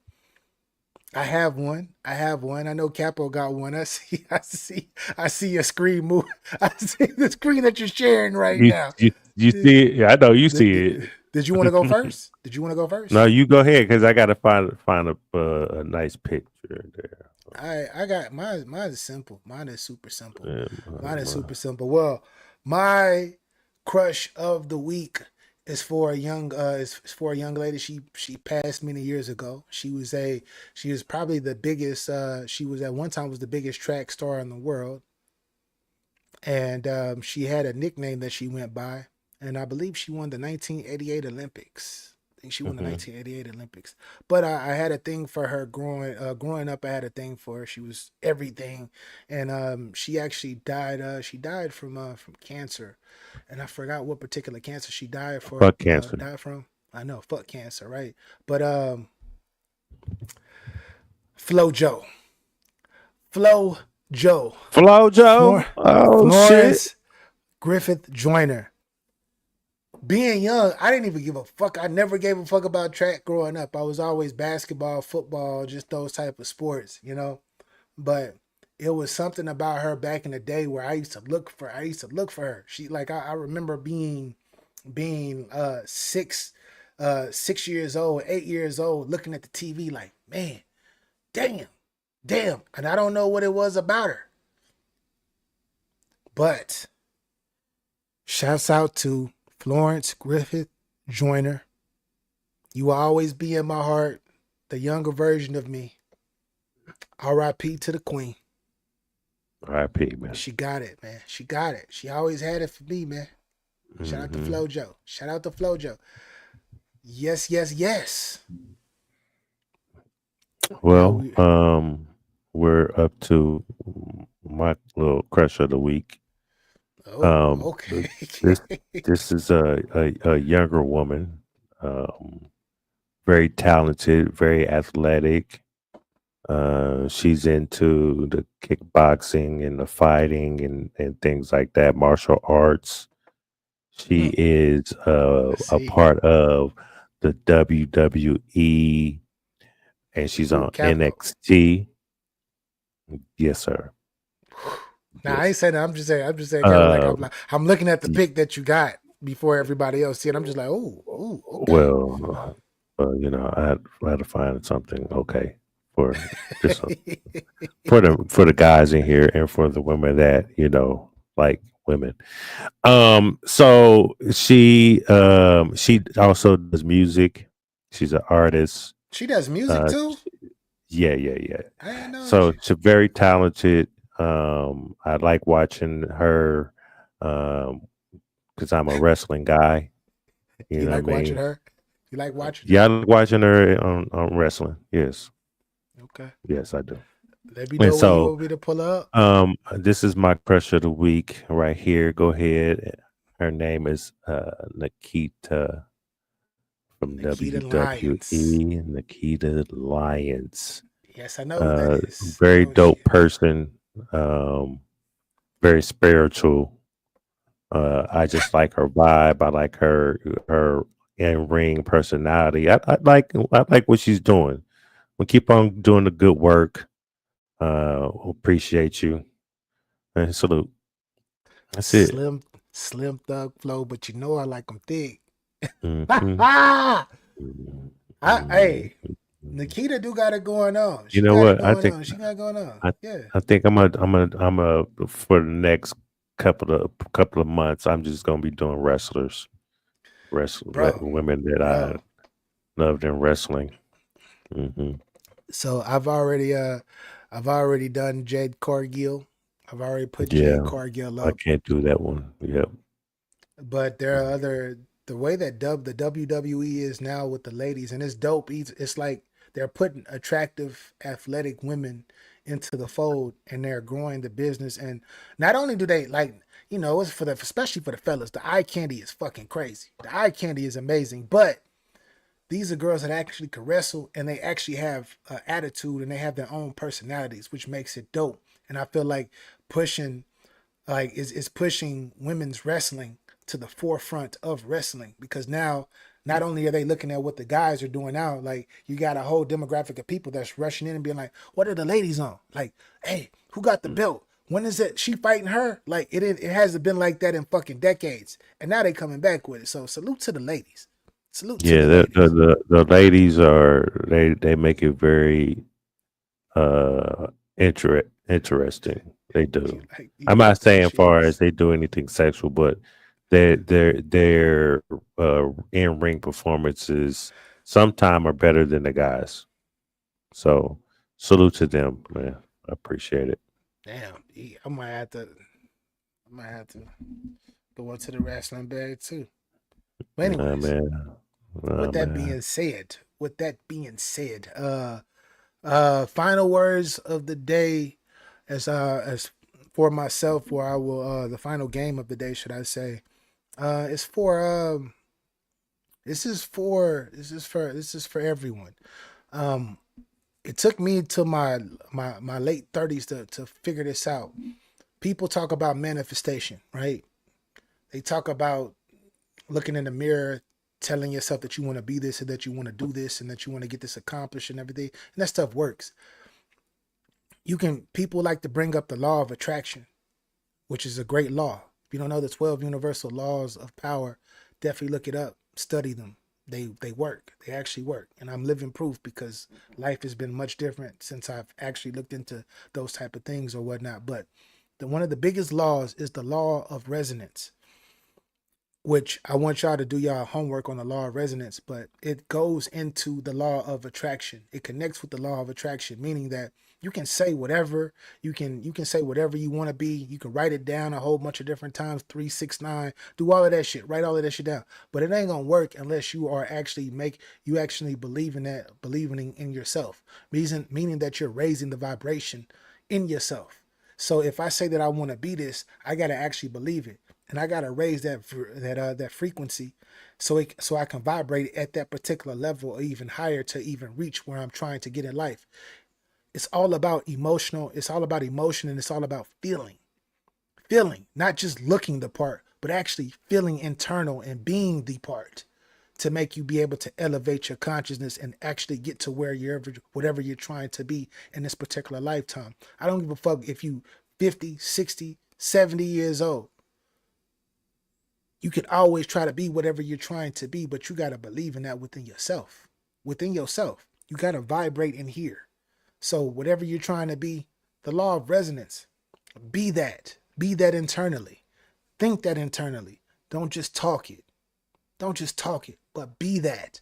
I have one. I have one. I know Capo got one. I see your screen move. I see the screen that you're sharing right You now. you Did, see it? Yeah, I know you did, see did, did you want to go first? Did you want to go it. No, first? you go ahead because I gotta find a nice picture there. I got mine. Mine is simple. Mine is super simple. Yeah, Mine is super simple. Well, my crush of the week is for a young lady. She passed many years ago. She was probably the biggest. She was at one time was the biggest track star in the world, and she had a nickname that she went by, and I believe she won the 1988 Olympics. I think she won the Mhm. 1988 Olympics. But I had a thing for her growing up. I had a thing for her. She was everything, and she actually died. She died from cancer, and I forgot what particular cancer she died for. Fuck cancer. Died from. I know, fuck cancer, right? But Flo Joe, Flo Joe, Flo Joe. Oh shit. Florence Griffith Joyner. Being young, I didn't even give a fuck. I never gave a fuck about track growing up. I was always basketball, football, just those type of sports, you know. But it was something about her back in the day where I used to look for. I used to look for her. She like I remember being 6 years old, 8 years old, looking at the TV like, man, damn, and I don't know what it was about her, but shouts out to Florence Griffith Joyner. You will always be in my heart, the younger version of me. R.I.P. to the queen. R.I.P. man. She got it, man. She got it. She always had it for me, man. Shout out to Mhm. FloJo. Shout out to FloJo. Yes, yes, yes. Well, we're up to my little crush of the week. Okay. This this is a younger woman, very talented, very athletic. She's into the kickboxing and the fighting and things like that, martial arts. She is a part of the WWE, and she's on Capo. NXT. Yes, sir. Now I ain't saying that. I'm just saying, kind of like I'm looking at the y- pic that you got before everybody else see it. I'm just like, oh, okay. well, I had to find something okay for just for the guys in here and for the women that like women. So she also does music. She's an artist. She does music too. Yeah. I didn't know. So she's very talented. I like watching her because I'm a wrestling guy. You know like what I watching mean? her. You like watching? Yeah, I like watching her on wrestling. Yes. Okay. Yes, I do. Let me know when you want me to pull up. This is my crush of the week right here. Go ahead. Her name is Nikita from Nikita WWE. Nikita Lyons. Yes, I know who that is. Very dope person. Very spiritual. I just like her vibe. I like her in ring personality. I like what she's doing. We'll keep on doing the good work. Appreciate you. And salute. That's it. Slim thug flow, but you know I like them thick. Mhm. Hey, Nikita do got it going on. You know what? I think She got it going on. Yeah. I think I'm a for the next couple of months. I'm just gonna be doing Bro, women that I loved in wrestling. So I've already done Jade Cargill. I've already put Yeah, Jade Cargill I up. can't do that one. Yep. But there are the way that the WWE is now with the ladies, and it's dope. It's like they're putting attractive, athletic women into the fold and they're growing the business. And not only do they like, it's for the, especially for the fellas, the eye candy is fucking crazy. The eye candy is amazing, but these are girls that actually can wrestle and they actually have attitude and they have their own personalities, which makes it dope. And I feel like pushing, like, is pushing women's wrestling to the forefront of wrestling, because now not only are they looking at what the guys are doing now, like you got a whole demographic of people that's rushing in and being like, what are the ladies on? Like, hey, who got the belt? When is it she fighting her? Like it hasn't been like that in fucking decades. And now they coming back with it. So salute to the ladies. Salute to Yeah, the ladies. the ladies are they make it very interesting. They do. Like, I'm not saying far she's as they do anything sexual, but their in ring performances sometime are better than the guys. So salute to them, man. I appreciate it. damn. I might have to go into the wrestling bag too. But Nah, anyways, man. Nah, with that man. being said, final words of the day as for myself, or I will the final game of the day, should I say. It's for this is for everyone. It took me to my late 30s to figure this out. People talk about manifestation, right? They talk about looking in the mirror, telling yourself that you want to be this and that you want to do this and that you want to get this accomplished and everything. And that stuff works. People like to bring up the law of attraction, which is a great law. If you don't know the 12 universal laws of power, definitely look it up, study them. They work. They actually work. And I'm living proof, because life has been much different since I've actually looked into those type of things or whatnot. But one of the biggest laws is the law of resonance, which I want y'all to do y'all homework on the law of resonance, but it goes into the law of attraction. It connects with the law of attraction, meaning that you can say whatever, you can say whatever you want to be. You can write it down a whole bunch of different times, 3, 6, 9, do all of that shit, write all of that shit down. But it ain't gonna work unless you are actually believing in yourself. Meaning that you're raising the vibration in yourself. So if I say that I want to be this, I gotta actually believe it, and I gotta raise that frequency, so I can vibrate at that particular level or even higher to even reach where I'm trying to get in life. It's all about emotional. It's all about emotion, and it's all about feeling, not just looking the part, but actually feeling internal and being the part, to make you be able to elevate your consciousness and actually get to whatever you're trying to be in this particular lifetime. I don't give a fuck if you 50, 60, 70 years old. You can always try to be whatever you're trying to be, but you got to believe in that within yourself. You got to vibrate in here. So whatever you're trying to be, the law of resonance, be that internally. Think that internally. Don't just talk it, but be that.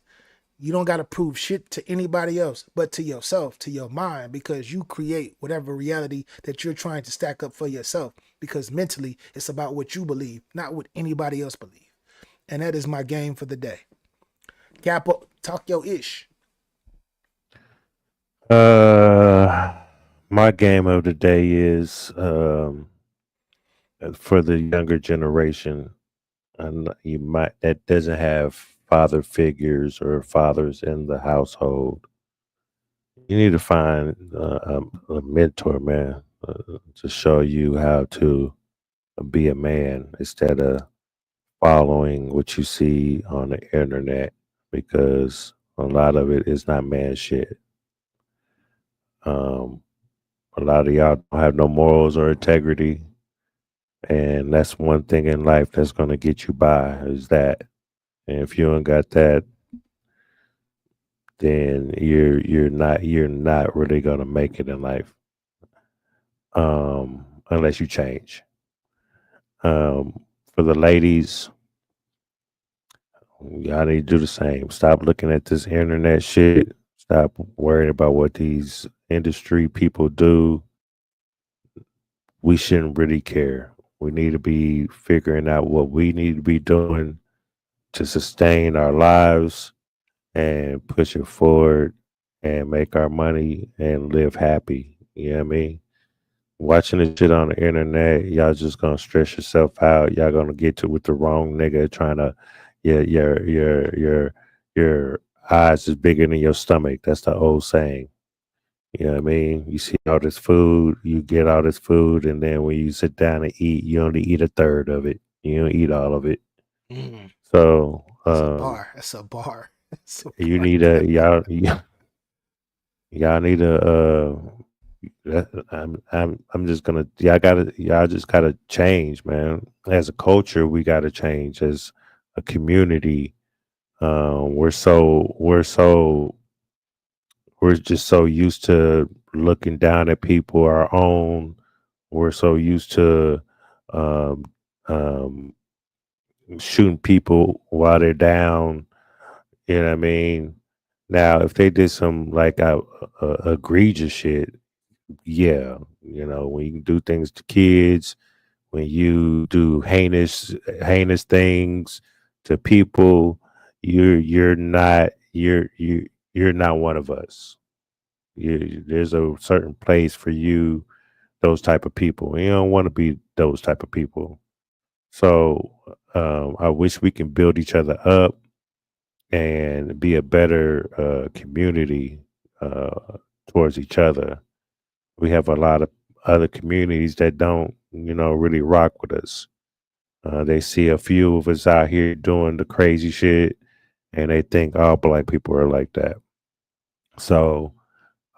You don't got to prove shit to anybody else, but to yourself, to your mind, because you create whatever reality that you're trying to stack up for yourself, because mentally it's about what you believe, not what anybody else believe. And that is my game for the day. Capo, talk your ish. My game of the day is for the younger generation, and that doesn't have father figures or fathers in the household. You need to find a mentor, man, to show you how to be a man instead of following what you see on the internet, because a lot of it is not man shit. A lot of y'all don't have no morals or integrity, and that's one thing in life that's going to get you by, is that. And if you don't got that, then you're not really going to make it in life, unless you change. For the ladies, y'all need to do the same. Stop looking at this internet shit. Stop worrying about what these industry people do. We shouldn't really care. We need to be figuring out what we need to be doing to sustain our lives and push it forward and make our money and live happy. You know what I mean? Watching this shit on the internet, y'all just gonna stress yourself out. Y'all gonna get to with the wrong nigga trying to your eyes is bigger than your stomach. That's the old saying. You know what I mean? You see all this food, you get all this food, and then when you sit down and eat, you only eat a third of it. You don't eat all of it. Mm, So that's a bar. That's a bar. That's a you bar. need a y'all need a I'm just gonna y'all just gotta change, man. As a culture, we gotta change. As a community, we're just so used to looking down at people our own. We're so used to um, um, shooting people while they're down. You know what I mean? Now, if they did some like egregious shit, yeah, when you do things to kids, when you do heinous things to people, you're not one of us. There's a certain place for you, those type of people. You don't want to be those type of people. So I wish we can build each other up and be a better community towards each other. We have a lot of other communities that don't, really rock with us. They see a few of us out here doing the crazy shit, and they think all black people are like that. So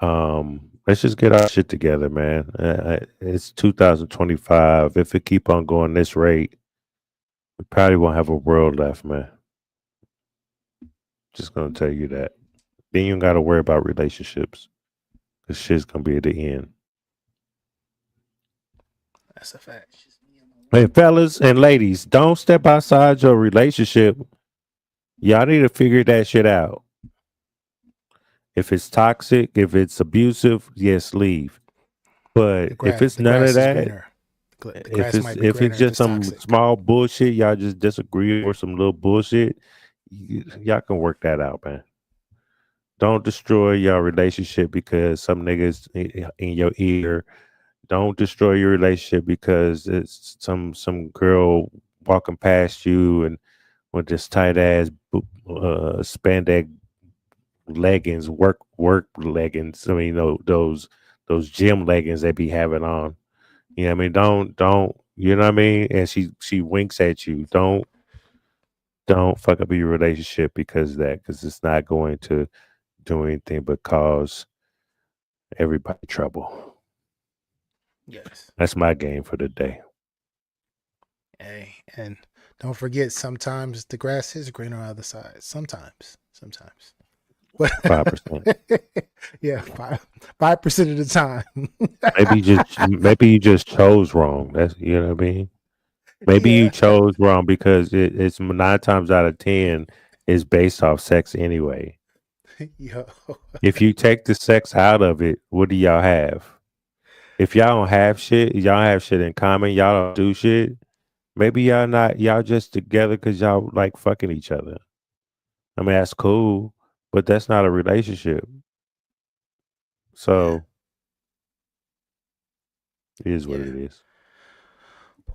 let's just get our shit together, man. It's 2025. If it keep on going this rate, we probably won't have a world left, man. Just gonna tell you that. Then you don't got to worry about relationships, because shit's gonna be at the end. That's a fact. Hey, fellas and ladies, don't step outside your relationship. Y'all need to figure that shit out. If it's toxic, if it's abusive, yes, leave. But if it's The none grass of is that, greener. The grass might be if greener it's if just it's some toxic. small bullshit, y'all just disagree or some little bullshit, y'all can work that out, man. Don't destroy your relationship because some niggas in your ear. Don't destroy your relationship because it's some girl walking past you and with this tight ass spandex leggings, work leggings. I mean, those gym leggings they be having on. You know what I mean? Don't you know what I mean? And she winks at you. Don't fuck up your relationship because of that, because it's not going to do anything but cause everybody trouble. Yes. That's my game for the day. Hey, and don't forget, sometimes the grass is greener on the other side. Sometimes. 5%. Yeah, 5% of the time. Maybe you just chose wrong. That's you know what I mean. Maybe Yeah. you chose wrong because it's 9 times out of 10 is based off sex anyway. Yo. If you take the sex out of it, what do y'all have? If y'all don't have shit, y'all have shit in common. Y'all don't do shit. Maybe y'all just together because y'all like fucking each other. I mean, that's cool, but that's not a relationship. So it is what Yeah. it is.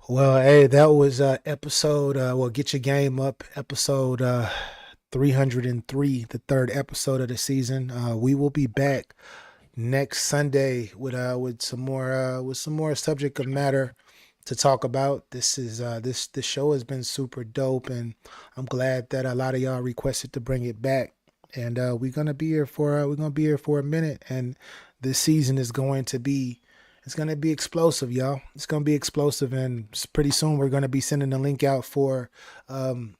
Well, hey, that was episode Get Your Game Up, episode 303, the third episode of the season. We will be back next Sunday with some more subject of matter to talk about. This show has been super dope, and I'm glad that a lot of y'all requested to bring it back. And we're gonna be here for a minute, and this season is going to be explosive, y'all. It's gonna be explosive, and pretty soon we're gonna be sending the link out for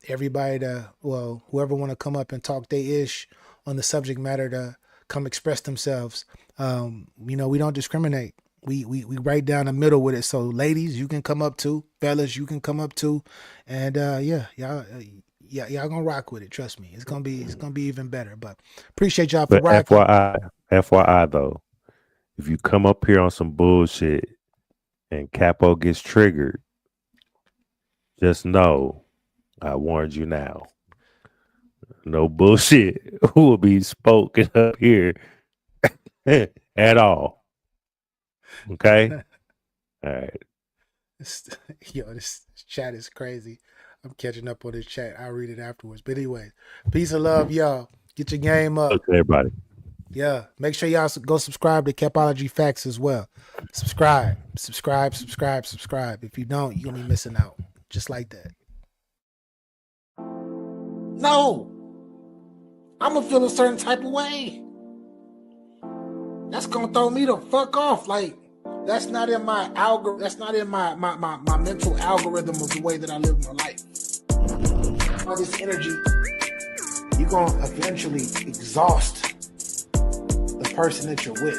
everybody whoever want to come up and talk they ish on the subject matter to come express themselves. We don't discriminate. We right down the middle with it. So ladies, you can come up too. Fellas, you can come up too. And y'all gonna rock with it. Trust me. It's gonna be even better. But appreciate y'all for But rocking. FYI though, if you come up here on some bullshit and Capo gets triggered, just know I warned you now. No bullshit will be spoken up here at all. Okay. All right. Yo, this chat is crazy. I'm catching up on this chat. I'll read it afterwards. But anyway, peace and love, y'all. Get your game up. Okay, everybody. Yeah. Make sure y'all go subscribe to Capology Facts as well. Subscribe. If you don't, you're going to be missing out. Just like that. No. I'm going to feel a certain type of way. That's going to throw me the fuck off. Like, that's not in my algorithm. That's not in my mental algorithm of the way that I live my life. All this energy, you're going to eventually exhaust the person that you're with.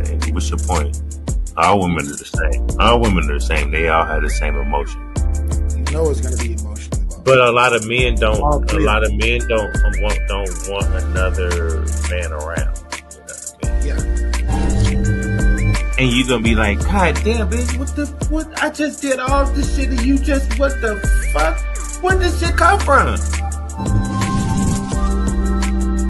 Hey, what's your point? All women are the same. All women are the same. They all have the same emotion. You know it's going to be emotional. But a lot of men don't. A lot of men don't want another man around. Yeah. And you gonna be like, God damn, bitch, what? I just did all this shit and you just, what the fuck? Where did this shit come from?